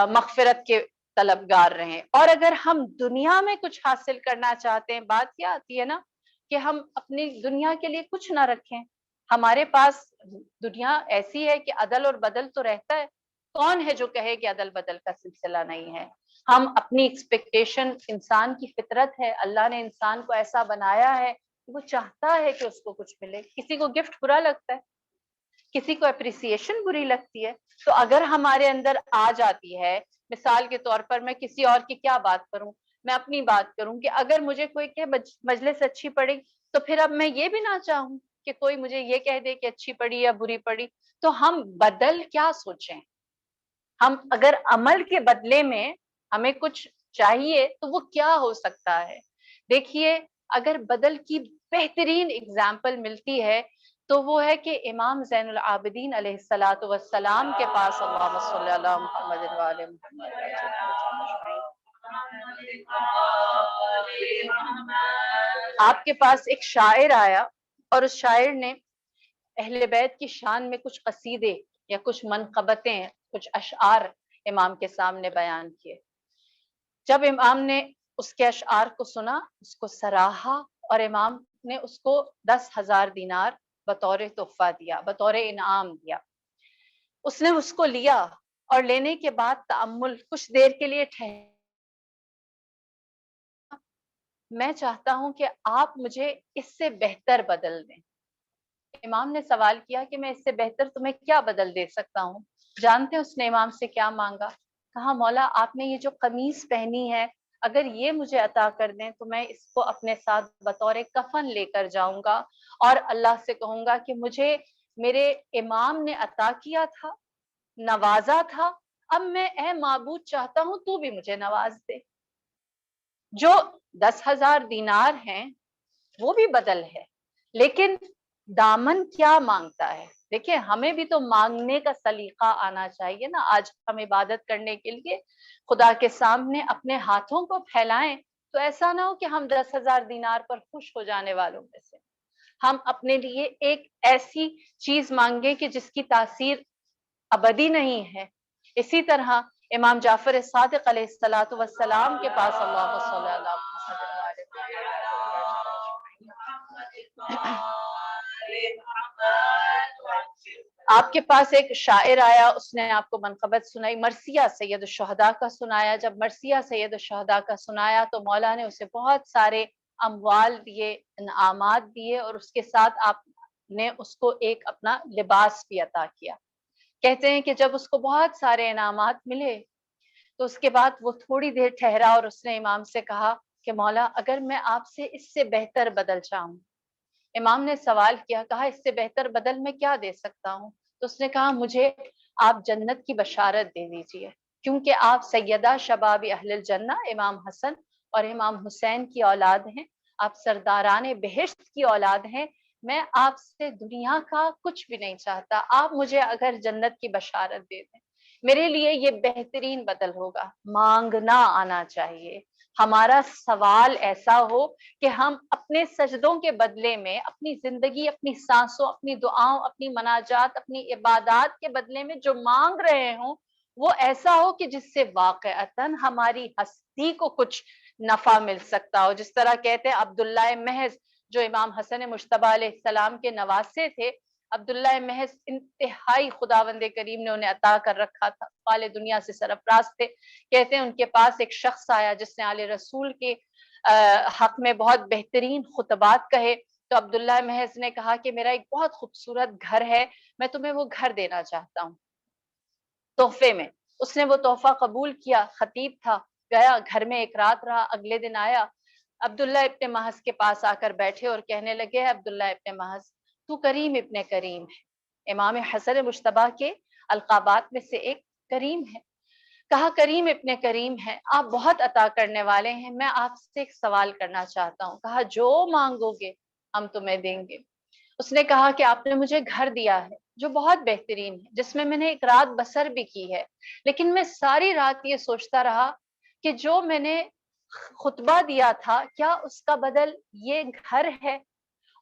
مغفرت کے طلبگار رہیں. اور اگر ہم دنیا میں کچھ حاصل کرنا چاہتے ہیں, بات کیا آتی ہے نا کہ ہم اپنی دنیا کے لیے کچھ نہ رکھیں. ہمارے پاس دنیا ایسی ہے کہ عدل اور بدل تو رہتا ہے, کون ہے جو کہے کہ عدل بدل کا سلسلہ نہیں ہے؟ ہم اپنی ایکسپیکٹیشن, انسان کی فطرت ہے, اللہ نے انسان کو ایسا بنایا ہے کہ وہ چاہتا ہے کہ اس کو کچھ ملے. کسی کو گفٹ برا لگتا ہے, کسی کو اپریسیشن بری لگتی ہے. تو اگر ہمارے اندر آ جاتی ہے, مثال کے طور پر میں کسی اور کی کیا بات کروں, میں اپنی بات کروں کہ اگر مجھے کوئی کہ مجلس اچھی پڑی تو پھر اب میں یہ بھی نہ چاہوں کہ کوئی مجھے یہ کہہ دے کہ اچھی پڑی یا بری پڑی. تو ہم بدل کیا سوچیں؟ ہم اگر عمل کے بدلے میں ہمیں کچھ چاہیے تو وہ کیا ہو سکتا ہے؟ دیکھیے, اگر بدل کی بہترین اگزامپل ملتی ہے تو وہ ہے کہ امام زین العابدین علیہ الصلاۃ والسلام کے پاس, اللہم صلی علی محمد وآل محمد, آپ کے پاس ایک شاعر آیا اور اس شاعر نے اہل بیت کی شان میں کچھ قصیدے یا کچھ منقبتیں, کچھ اشعار امام کے سامنے بیان کیے. جب امام نے اس کے اشعار کو سنا, اس کو سراہا, اور امام نے اس کو 10,000 دینار بطور تحفہ دیا, بطور انعام دیا. اس نے اس کو لیا اور لینے کے بعد تأمل, کچھ دیر کے لیے ٹھہر, میں چاہتا ہوں کہ آپ مجھے اس سے بہتر بدل دیں. امام نے سوال کیا کہ میں اس سے بہتر تمہیں کیا بدل دے سکتا ہوں؟ جانتے ہیں اس نے امام سے کیا مانگا؟ کہا مولا آپ نے یہ جو قمیص پہنی ہے اگر یہ مجھے عطا کر دیں تو میں اس کو اپنے ساتھ بطور کفن لے کر جاؤں گا اور اللہ سے کہوں گا کہ مجھے میرے امام نے عطا کیا تھا, نوازا تھا, اب میں اے معبود چاہتا ہوں تو بھی مجھے نواز دے. جو 10,000 دینار ہیں وہ بھی بدل ہے, لیکن دامن کیا مانگتا ہے؟ دیکھیں ہمیں بھی تو مانگنے کا سلیقہ آنا چاہیے نا. آج ہم عبادت کرنے کے لیے خدا کے سامنے اپنے ہاتھوں کو پھیلائیں تو ایسا نہ ہو کہ ہم 10,000 دینار پر خوش ہو جانے والوں میں سے. ہم اپنے لیے ایک ایسی چیز مانگیں کہ جس کی تاثیر ابدی نہیں ہے. اسی طرح امام جعفر صادق علیہ الصلاۃ والسلام کے پاس, اللہم صلی علی آپ کے پاس ایک شاعر آیا, اس نے آپ کو منقبت سنائی, مرثیہ سید الشہداء کا سنایا. جب مرثیہ سید الشہداء کا سنایا تو مولا نے اسے بہت سارے اموال دیے، انعامات دیے، اور اس کے ساتھ آپ نے اس کو ایک اپنا لباس بھی عطا کیا۔ کہتے ہیں کہ جب اس کو بہت سارے انعامات ملے تو اس کے بعد وہ تھوڑی دیر ٹھہرا اور اس نے امام سے کہا کہ مولا اگر میں آپ سے اس سے بہتر بدل چاہوں۔ امام نے سوال کیا، کہا اس سے بہتر بدل میں کیا دے سکتا ہوں؟ تو اس نے کہا مجھے آپ جنت کی بشارت دے دیجئے، کیونکہ آپ سیدہ شباب اہل الجنہ امام حسن اور امام حسین کی اولاد ہیں، آپ سرداران بہشت کی اولاد ہیں۔ میں آپ سے دنیا کا کچھ بھی نہیں چاہتا، آپ مجھے اگر جنت کی بشارت دے دیں میرے لیے یہ بہترین بدل ہوگا۔ مانگنا آنا چاہیے، ہمارا سوال ایسا ہو کہ ہم اپنے سجدوں کے بدلے میں اپنی زندگی، اپنی سانسوں، اپنی دعاؤں، اپنی مناجات، اپنی عبادات کے بدلے میں جو مانگ رہے ہوں وہ ایسا ہو کہ جس سے واقعتاً ہماری ہستی کو کچھ نفع مل سکتا ہو۔ جس طرح کہتے ہیں عبداللہ محض جو امام حسن مجتبی علیہ السلام کے نواسے تھے، عبداللہ محض انتہائی خداوند کریم نے انہیں عطا کر رکھا تھا، فال دنیا سے سرفراز تھے۔ کہتے ہیں ان کے پاس ایک شخص آیا جس نے آل رسول کے حق میں بہت بہترین خطبات کہے، تو عبداللہ محض نے کہا کہ میرا ایک بہت خوبصورت گھر ہے، میں تمہیں وہ گھر دینا چاہتا ہوں تحفے میں۔ اس نے وہ تحفہ قبول کیا، خطیب تھا، گیا گھر میں ایک رات رہا، اگلے دن آیا عبداللہ ابن محض کے پاس آ کر بیٹھے اور کہنے لگے عبداللہ ابن محض تو کریم ابن کریم ہے، امام حسن مجتبی کے القابات میں سے ایک کریم ہے۔ کہا کریم ابن کریم ہے، آپ بہت عطا کرنے والے ہیں، میں آپ سے ایک سوال کرنا چاہتا ہوں۔ کہا جو مانگو گے ہم تمہیں دیں گے۔ اس نے کہا کہ آپ نے مجھے گھر دیا ہے جو بہت بہترین ہے، جس میں نے ایک رات بسر بھی کی ہے، لیکن میں ساری رات یہ سوچتا رہا کہ جو میں نے خطبہ دیا تھا کیا اس کا بدل یہ گھر ہے؟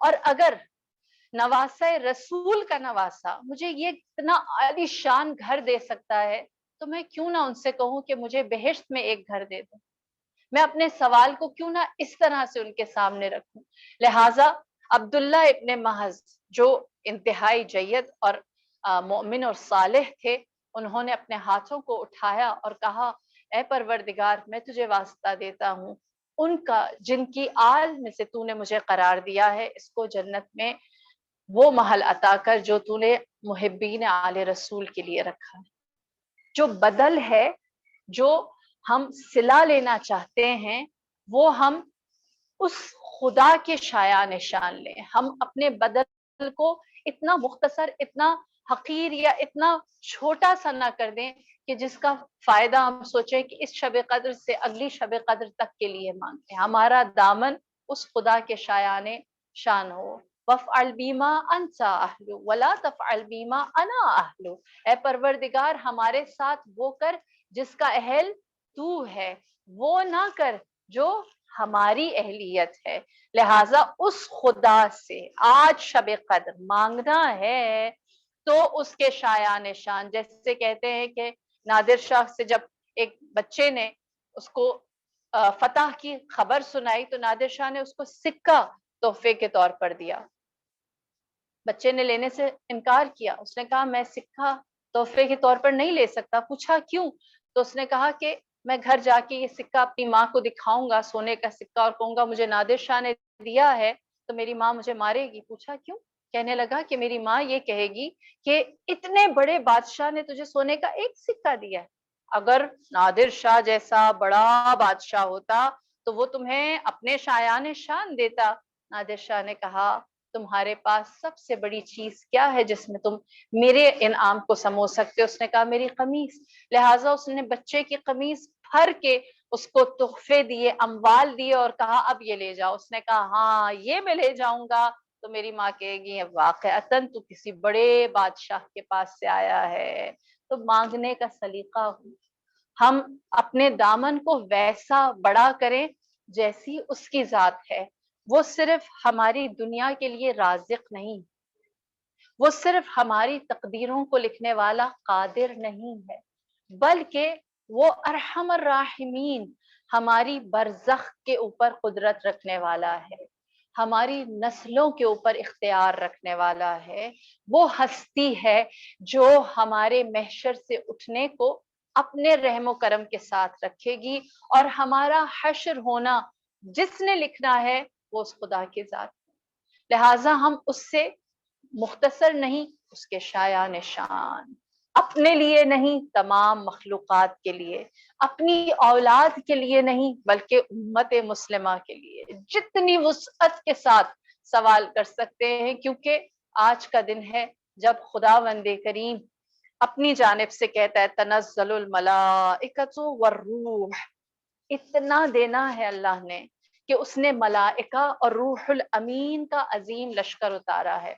اور اگر نواسہ رسول کا نواسہ مجھے یہ اتنا عالی شان گھر دے سکتا ہے تو میں کیوں نہ ان سے کہوں کہ مجھے بہشت میں ایک گھر دے دو۔ میں اپنے سوال کو کیوں نہ اس طرح سے ان کے سامنے رکھوں۔ لہٰذا عبداللہ ابن محض جو انتہائی جید اور مومن اور صالح تھے، انہوں نے اپنے ہاتھوں کو اٹھایا اور کہا اے پروردگار میں تجھے واسطہ دیتا ہوں ان کا جن کی آل میں سے تو نے مجھے قرار دیا ہے، اس کو جنت میں وہ محل عطا کر جو تو نے محبین آل رسول کے لیے رکھا ہے۔ جو بدل ہے، جو ہم صلہ لینا چاہتے ہیں، وہ ہم اس خدا کے شایع نشان لیں۔ ہم اپنے بدل کو اتنا مختصر، اتنا حقیر یا اتنا چھوٹا سا نہ کر دیں کہ جس کا فائدہ ہم سوچیں کہ اس شب قدر سے اگلی شب قدر تک کے لیے مانگیں۔ ہمارا دامن اس خدا کے شایان شان ہو۔ وَافْعَلْ بِمَا أَنْتَ أَهْلُ وَلَا تَفْعَلْ بِمَا أَنَا أَهْلُ، اے پروردگار ہمارے ساتھ وہ کر جس کا اہل تو ہے، وہ نہ کر جو ہماری اہلیت ہے۔ لہٰذا اس خدا سے آج شب قدر مانگنا ہے تو اس کے شایان شان، جیسے کہتے ہیں کہ نادر شاہ سے جب ایک بچے نے اس کو فتح کی خبر سنائی تو نادر شاہ نے اس کو سکہ تحفے کے طور پر دیا۔ بچے نے لینے سے انکار کیا، اس نے کہا میں سکہ تحفے کے طور پر نہیں لے سکتا۔ پوچھا کیوں؟ تو اس نے کہا کہ میں گھر جا کے یہ سکہ اپنی ماں کو دکھاؤں گا، سونے کا سکہ، اور کہوں گا مجھے نادر شاہ نے دیا ہے تو میری ماں مجھے مارے گی۔ پوچھا کیوں؟ کہنے لگا کہ میری ماں یہ کہے گی کہ اتنے بڑے بادشاہ نے تجھے سونے کا ایک سکہ دیا ہے۔ اگر نادر شاہ جیسا بڑا بادشاہ ہوتا تو وہ تمہیں اپنے شایان شان دیتا۔ نادر شاہ نے کہا تمہارے پاس سب سے بڑی چیز کیا ہے جس میں تم میرے انعام کو سمو سکتے؟ اس نے کہا میری قمیص۔ لہٰذا اس نے بچے کی قمیص بھر کے اس کو تحفے دیے، اموال دیے، اور کہا اب یہ لے جاؤ۔ اس نے کہا ہاں یہ میں لے جاؤں گا تو میری ماں کہے گی واقعتاً تو کسی بڑے بادشاہ کے پاس سے آیا ہے۔ تو مانگنے کا سلیقہ ہو، ہم اپنے دامن کو ویسا بڑا کریں جیسی اس کی ذات ہے۔ وہ صرف ہماری دنیا کے لیے رازق نہیں، وہ صرف ہماری تقدیروں کو لکھنے والا قادر نہیں ہے، بلکہ وہ ارحم الراحمین، ہماری برزخ کے اوپر قدرت رکھنے والا ہے، ہماری نسلوں کے اوپر اختیار رکھنے والا ہے۔ وہ ہستی ہے جو ہمارے محشر سے اٹھنے کو اپنے رحم و کرم کے ساتھ رکھے گی، اور ہمارا حشر ہونا جس نے لکھنا ہے وہ اس خدا کی ذات، لہٰذا ہم اس سے مختصر نہیں، اس کے شایان شان، اپنے لیے نہیں تمام مخلوقات کے لیے، اپنی اولاد کے لیے نہیں بلکہ امت مسلمہ کے لیے جتنی وسعت کے ساتھ سوال کر سکتے ہیں، کیونکہ آج کا دن ہے جب خداوند کریم اپنی جانب سے کہتا ہے تنزل الملائکۃ والروح، اتنا دینا ہے اللہ نے کہ اس نے ملائکہ اور روح الامین کا عظیم لشکر اتارا ہے،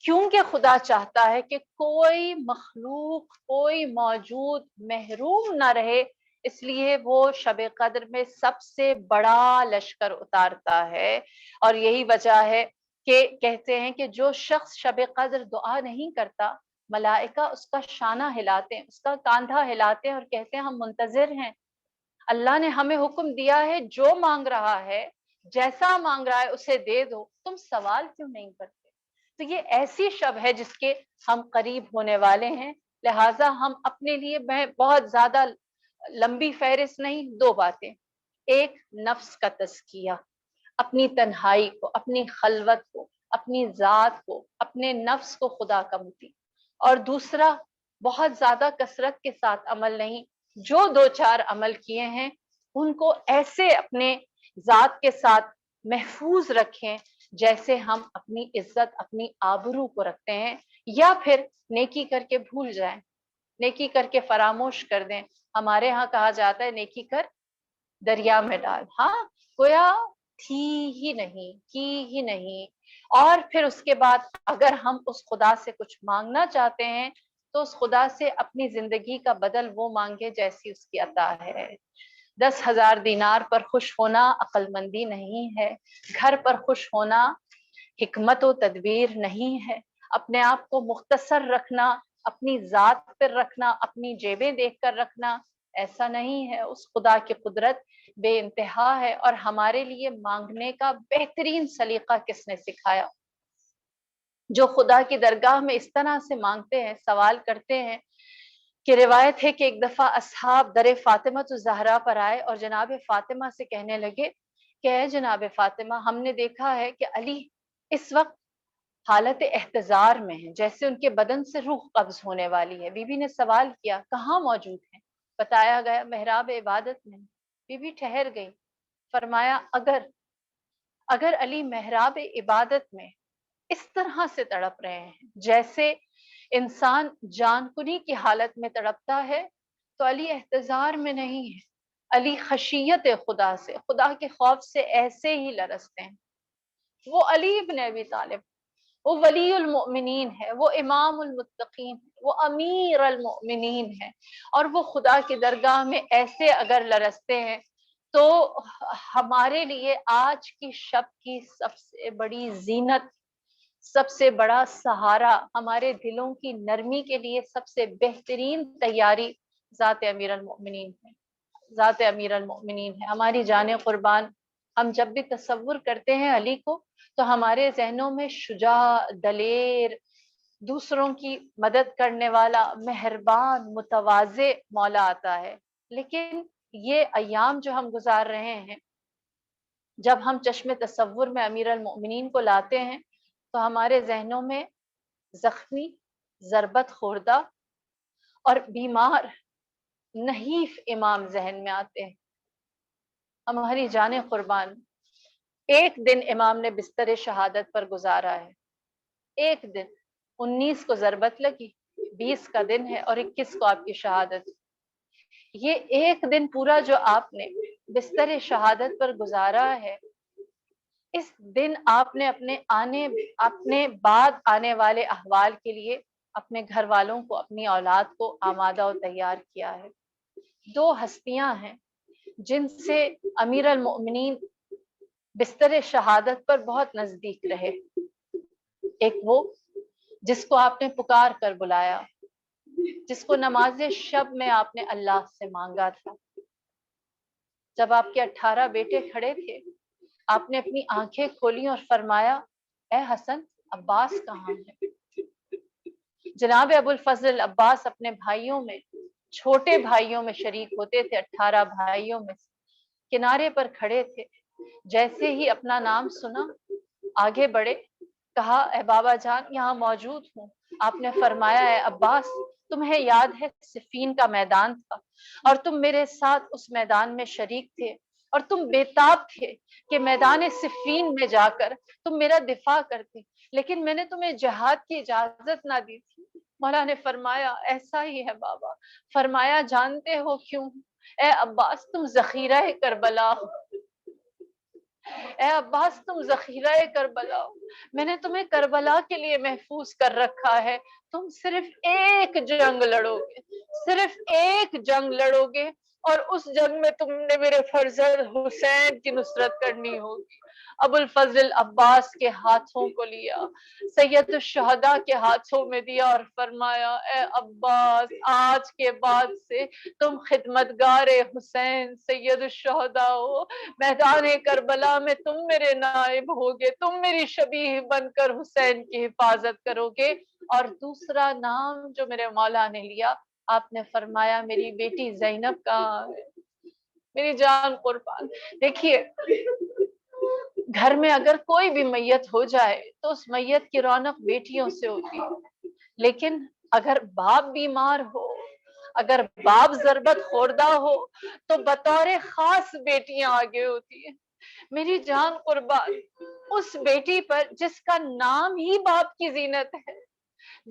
کیونکہ خدا چاہتا ہے کہ کوئی مخلوق، کوئی موجود محروم نہ رہے، اس لیے وہ شب قدر میں سب سے بڑا لشکر اتارتا ہے۔ اور یہی وجہ ہے کہ کہتے ہیں کہ جو شخص شب قدر دعا نہیں کرتا، ملائکہ اس کا شانہ ہلاتے ہیں، اس کا کاندھا ہلاتے ہیں اور کہتے ہیں ہم منتظر ہیں، اللہ نے ہمیں حکم دیا ہے جو مانگ رہا ہے، جیسا مانگ رہا ہے اسے دے دو، تم سوال کیوں نہیں کرتے؟ تو یہ ایسی شب ہے جس کے ہم قریب ہونے والے ہیں، لہٰذا ہم اپنے لیے بہت زیادہ لمبی فہرست نہیں، دو باتیں، ایک نفس کا تزکیہ، اپنی تنہائی کو، اپنی خلوت کو، اپنی ذات کو، اپنے نفس کو خدا کا مطیع، اور دوسرا بہت زیادہ کثرت کے ساتھ عمل نہیں، جو دو چار عمل کیے ہیں ان کو ایسے اپنے ذات کے ساتھ محفوظ رکھیں جیسے ہم اپنی عزت، اپنی آبرو کو رکھتے ہیں، یا پھر نیکی کر کے بھول جائیں، نیکی کر کے فراموش کر دیں۔ ہمارے ہاں کہا جاتا ہے نیکی کر دریا میں ڈال، ہاں گویا تھی ہی نہیں، کی ہی نہیں، اور پھر اس کے بعد اگر ہم اس خدا سے کچھ مانگنا چاہتے ہیں تو اس خدا سے اپنی زندگی کا بدل وہ مانگے جیسی اس کی عطا ہے۔ 10,000 دینار پر خوش ہونا عقل مندی نہیں ہے، گھر پر خوش ہونا حکمت و تدبیر نہیں ہے، اپنے آپ کو مختصر رکھنا، اپنی ذات پر رکھنا، اپنی جیبیں دیکھ کر رکھنا، ایسا نہیں ہے۔ اس خدا کی قدرت بے انتہا ہے، اور ہمارے لیے مانگنے کا بہترین سلیقہ کس نے سکھایا؟ جو خدا کی درگاہ میں اس طرح سے مانگتے ہیں، سوال کرتے ہیں کہ روایت ہے کہ ایک دفعہ اصحاب در فاطمہ الزہرا پر آئے اور جناب فاطمہ سے کہنے لگے کہ اے جناب فاطمہ، ہم نے دیکھا ہے کہ علی اس وقت حالت احتضار میں ہیں، جیسے ان کے بدن سے روح قبض ہونے والی ہے۔ بی بی نے سوال کیا کہاں موجود ہیں؟ بتایا گیا محراب عبادت میں۔ بی بی ٹھہر گئی، فرمایا اگر علی محراب عبادت میں اس طرح سے تڑپ رہے ہیں جیسے انسان جان کنی کی حالت میں تڑپتا ہے، تو علی احتضار میں نہیں ہے، علی خشیت خدا سے، خدا کے خوف سے ایسے ہی لرزتے ہیں۔ وہ علی ابن ابی طالب، وہ ولی المؤمنین ہے، وہ امام المتقین ہے، وہ امیر المؤمنین ہے، اور وہ خدا کی درگاہ میں ایسے اگر لرزتے ہیں تو ہمارے لیے آج کی شب کی سب سے بڑی زینت، سب سے بڑا سہارا، ہمارے دلوں کی نرمی کے لیے سب سے بہترین تیاری ذات امیر المؤمنین ہے، ذات امیر المؤمنین ہے، ہماری جان قربان۔ ہم جب بھی تصور کرتے ہیں علی کو تو ہمارے ذہنوں میں شجاع، دلیر، دوسروں کی مدد کرنے والا، مہربان، متواضع مولا آتا ہے۔ لیکن یہ ایام جو ہم گزار رہے ہیں، جب ہم چشم تصور میں امیر المؤمنین کو لاتے ہیں تو ہمارے ذہنوں میں زخمی، ضربت خوردہ اور بیمار، نحیف امام ذہن میں آتے ہیں۔ ہماری جان قربان، ایک دن امام نے بستر شہادت پر گزارا ہے، ایک دن، 19 کو ضربت لگی، 20 کا دن ہے اور 21 کو آپ کی شہادت۔ یہ ایک دن پورا جو آپ نے بستر شہادت پر گزارا ہے، اس دن آپ نے اپنے بعد آنے والے احوال کے لیے اپنے گھر والوں کو، اپنی اولاد کو آمادہ و تیار کیا ہے۔ دو ہستیاں ہیں جن سے امیر المؤمنین بستر شہادت پر بہت نزدیک رہے۔ ایک وہ جس کو آپ نے پکار کر بلایا، جس کو نماز شب میں آپ نے اللہ سے مانگا تھا۔ جب آپ کے 18 بیٹے کھڑے تھے، آپ نے اپنی آنکھیں کھولی اور فرمایا اے حسن، عباس کہاں ہے؟ جناب ابو الفضل عباس اپنے بھائیوں میں، چھوٹے بھائیوں میں شریک ہوتے تھے، 18 بھائیوں میں کنارے پر کھڑے تھے، جیسے ہی اپنا نام سنا آگے بڑھے، کہا اے بابا جان یہاں موجود ہوں۔ آپ نے فرمایا اے عباس، تمہیں یاد ہے صفین کا میدان تھا اور تم میرے ساتھ اس میدان میں شریک تھے اور تم بےتاب تھے کہ میدان صفین میں جا کر تم میرا دفاع کرتے، لیکن میں نے تمہیں جہاد کی اجازت نہ دی تھی۔ مولا نے فرمایا ایسا ہی ہے بابا۔ فرمایا جانتے ہو کیوں؟ اے عباس تم ذخیرہ کربلا ہو، اے عباس تم ذخیرہ کربلا ہو، میں نے تمہیں کربلا کے لیے محفوظ کر رکھا ہے۔ تم صرف ایک جنگ لڑو گے، صرف ایک جنگ لڑو گے اور اس جنگ میں تم نے میرے فرزند حسین کی نصرت کرنی ہوگی۔ ابو الفضل عباس کے ہاتھوں کو لیا، سید الشہداء کے ہاتھوں میں دیا اور فرمایا اے عباس آج کے بعد سے تم خدمتگار حسین سید الشہداء ہو، میدان کربلا میں تم میرے نائب ہوگے، تم میری شبیہ بن کر حسین کی حفاظت کرو گے۔ اور دوسرا نام جو میرے مولا نے لیا، آپ نے فرمایا میری بیٹی زینب کہاں ہے؟ میری جان قربان، دیکھیے گھر میں اگر کوئی بھی میت ہو جائے تو اس میت کی رونق بیٹیوں سے ہوتی ہے، لیکن اگر باپ بیمار ہو، اگر باپ ضربت خوردہ ہو تو بطور خاص بیٹیاں آگے ہوتی ہیں۔ میری جان قربان، اس بیٹی پر جس کا نام ہی باپ کی زینت ہے،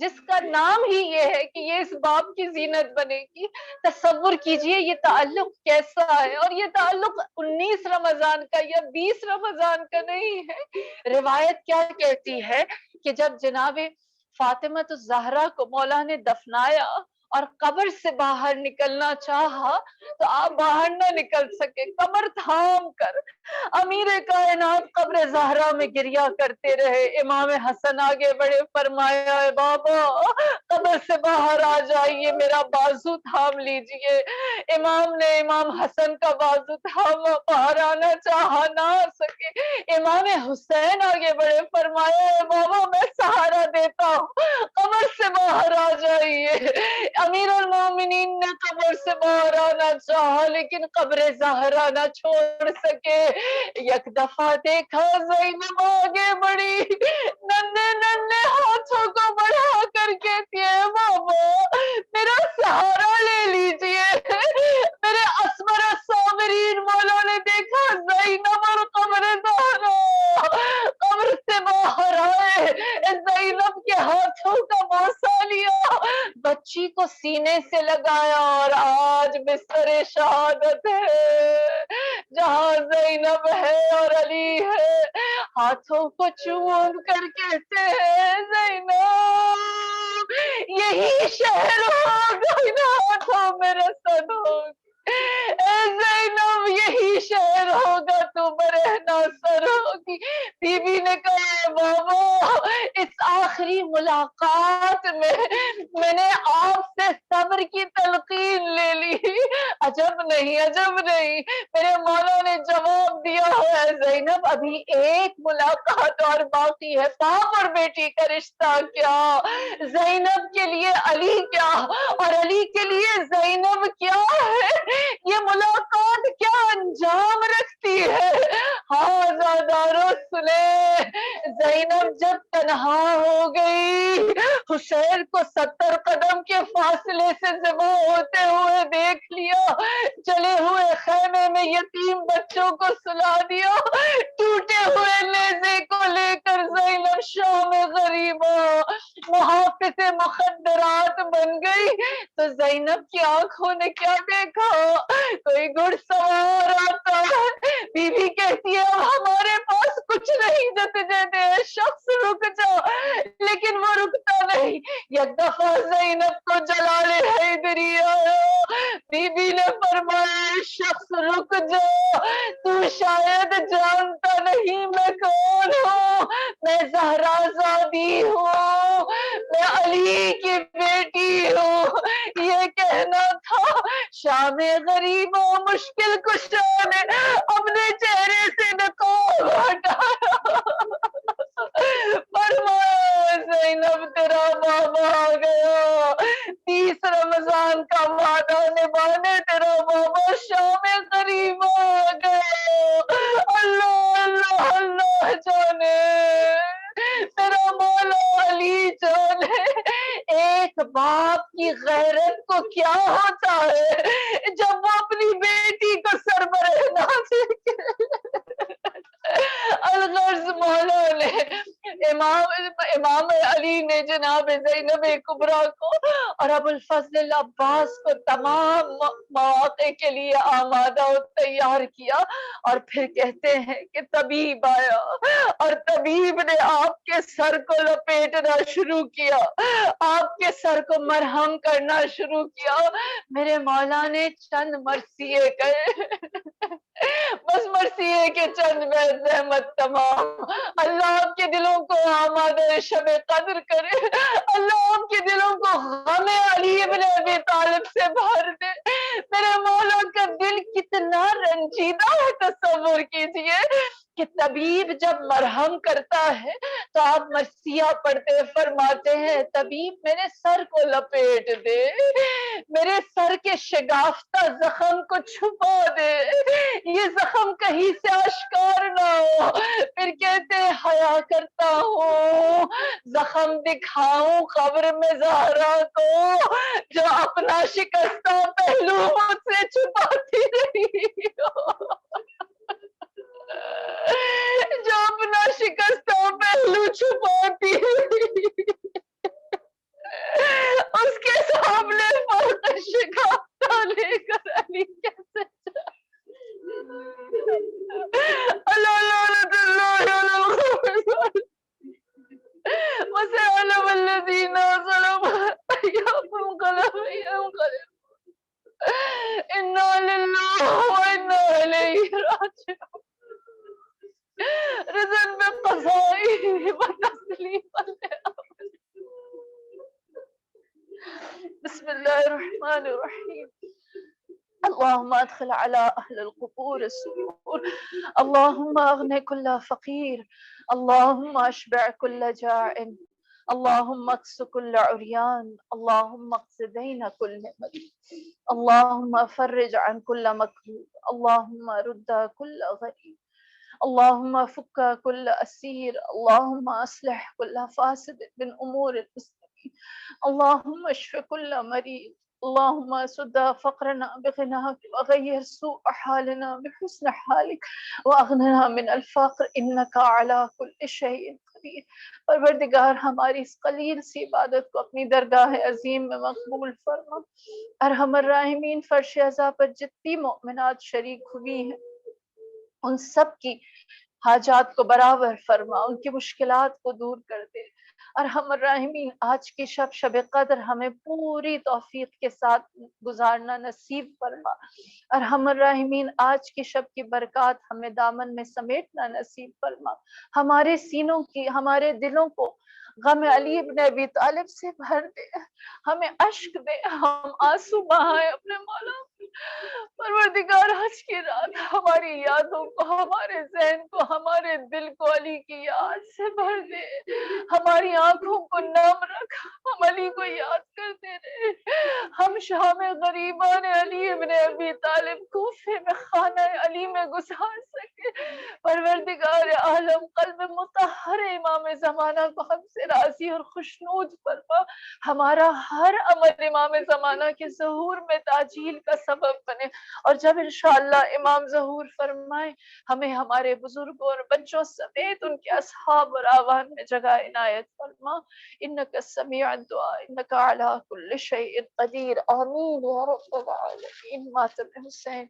جس کا نام ہی یہ ہے کہ یہ اس باپ کی زینت بنے گی، تصور کیجئے یہ تعلق کیسا ہے۔ اور یہ تعلق 19 رمضان کا یا 20 رمضان کا نہیں ہے۔ روایت کیا کہتی ہے کہ جب جناب فاطمہ الزہرا کو مولا نے دفنایا اور قبر سے باہر نکلنا چاہا تو آپ باہر نہ نکل سکے، قبر تھام کر امیر کائنات قبر زہرا میں گریا کرتے رہے۔ امام حسن آگے بڑے، فرمایا اے بابا قبر سے باہر آ جائیے، میرا بازو تھام لیجئے۔ امام نے امام حسن کا بازو تھاما، باہر آنا چاہا نہ آ سکے۔ امام حسین آگے بڑے، فرمایا اے بابا میں سہارا دیتا ہوں، قبر سے باہر آ جائیے۔ امیر المومنین نے قبر سے باہر آنا چاہا لیکن قبر زہرا نہ چھوڑ سکے۔ یک دفعہ دیکھا زینب آگے بڑی، ننھے ننھے ہاتھوں کو بڑھا کر کہتی ہے بابا میرا سہارا لے لیجئے۔ میرے اسمر الصابرین مولا نے دیکھا زینب اور قبر زہرا قبر سے باہر آئے، زینب کے ہاتھوں کا بوسہ لیا، بچی کو سینے سے لگایا اور آج بستر شہادت ہے جہاں زینب ہے اور علی ہے، ہاتھوں کو چوم کر کہتے ہیں زینب یہی شہر ہوگا، ان ہاتھوں میں رسن ہوگی، اے زینب یہی شہر ہوگا، تو برہنہ سر ہوگی۔ بی بی نے کہا بابا اس آخری ملاقات میں نے آپ سے صبر کی تلقین لے لی۔ عجب نہیں، عجب نہیں، میرے مولا نے جواب دیا ہے زینب ابھی ایک ملاقات اور باقی ہے، باپ اور بیٹی کا رشتہ کیا، زینب کے لیے علی کیا اور علی کے لیے زینب کیا ہے، یہ ملاقات کیا انجام رکھتی ہے۔ ہاں زادارو سنے، زینب جب تنہا ہو گئی، حسین کو 70 قدم کے فاصلے سے ذبح ہوتے ہوئے دیکھ لیا، چلے ہوئے خیمے میں یتیم بچوں کو سلا دیا، ٹوٹے ہوئے نیزے کو لے کر زینب شام غریبہ محافظ مخدرات بن گئی۔ تو زینب کی آنکھوں نے کیا دیکھا، کوئی گھڑ سوار آتا ہے، بی بی کہتی ہے اب ہمارے پاس کچھ نہیں جو تجھے دے، شخص رک جا، لیکن وہ رکتا نہیں۔ یک دفعہ زینب کو جلال حیدری آیا، بی بی نے فرمایا شخص رک جا، تو شاید جانتا نہیں میں کون ہوں، میں زہرا زادی ہوں، میں علی کی بیٹی ہوں۔ یہ کہنا تھا، شام غریب و مشکل کشا نے اپنے چہرے سے نقاب ہٹایا، فرمایا زینب تیرا بابا آ گیا، 30 رمضان کا وعدہ نبھانے تیرا بابا شام غریب آ گیا۔ اللہ والد کو کیا ہوتا ہے جب وہ اپنی بیٹی کو سربراہ ناصر الغرض مولا نے امام علی نے جناب زینب کبریٰ کو اور ابو الفضل العباس کو تمام مواقع کے لیے آمادہ و تیار کیا، اور پھر کہتے ہیں کہ طبیب آیا اور طبیب نے آپ کے سر کو لپیٹنا شروع کیا، آپ کے سر کو مرہم کرنا شروع کیا، میرے مولا نے چند مرثیے کہے، بس مرثیے کے چند میں زحمت تمام۔ اللہ آپ کے دلوں کو آمادہ شب قدر کرے، اللہ آپ کے دلوں کو غم علی ابن ابی طالب سے بھر دے۔ میرے مولا کا دل کتنا رنجیدہ ہے، تصور کیجئے کہ طبیب جب مرہم کرتا ہے تو آپ مرثیہ پڑھتے فرماتے ہیں طبیب میرے سر کو لپیٹ دے، میرے سر کے شگافتہ زخم کو چھپا دے، یہ زخم کہیں سے آشکار نہ ہو۔ پھر کہتے حیا کرتا ہوں زخم دکھاؤں قبر میں زہرا کو، جو اپنا شکستہ پہلو مجھ سے چھپاتی رہی ہو، جو اپنا شکستہ پہلو چھپاتی رہی، اس کے سامنے فرق شکافتہ لے کر علی کیسے اللہ لعنت اللہ علی الخوارزمین وسيعلم الذين ظلموا أي منقلب ينقلب إنا لله وإنا إليه راجعون رضا بقضائه وتسليما لأمره بسم الله الرحمن الرحيم اللهم ادخل على أهل القبور السرور، اللهم اغن كل فقير، اللهم اشبع كل جاع، اللهم اكس كل عريان، اللهم اقض دين كل مدين، اللهم فرج عن كل مكروب، اللهم رد كل غريب، اللهم فك كل أسير، اللهم أصلح كل فاسد من أمور المسلمين، اللهم اشف كل مريض، اللهم سد فقرنا بغناك وغير سوء حالنا بحسن حالك واغننا من الفقر انك على كل شيء قدیر۔ پروردگار ہماری اس قلیل سی عبادت کو اپنی درگاہ عظیم میں مقبول فرما۔ ارحم الراحمین فرش عزا پر جتنی مؤمنات شریک ہوئی ہیں ان سب کی حاجات کو برابر فرما، ان کی مشکلات کو دور کر دے۔ ارحم الراحمین آج کی شب قدر ہمیں پوری توفیق کے ساتھ گزارنا نصیب فرما۔ ارحم الراحمین آج کی شب کی برکات ہمیں دامن میں سمیٹنا نصیب فرما، ہمارے سینوں کی، ہمارے دلوں کو غم علی ابن ابی طالب سے بھر دے، ہمیں اشک دے، ہم آنسو بہائیں اپنے مولا۔ پروردگار آج کی رات ہماری یادوں کو، ہمارے ذہن کو، ہمارے دل کو علی کی یاد سے بھر دے، ہماری آنکھوں کو نم رکھ، ہم علی کو یاد کرتے رہے، ہم شام غریبان علی ابن ابی طالب کوفے میں خانہ علی میں گزار سکے۔ پروردگار عالم قلب مطہر امام زمانہ کو ہم سے راضی اور خوشنود فرما، ہمارا ہر عمل امام زمانہ کے ظہور میں تاجیل کا سبب بنے، اور جب انشاءاللہ امام ظہور فرمائے ہمیں ہمارے بزرگوں اور بچوں سمیت ان کے اصحاب اور آوان میں جگہ عنایت فرما۔ انک السمیع الدعاء انک علی کل شیء قدیر، آمین یا رب العالمین۔ ماتم حسین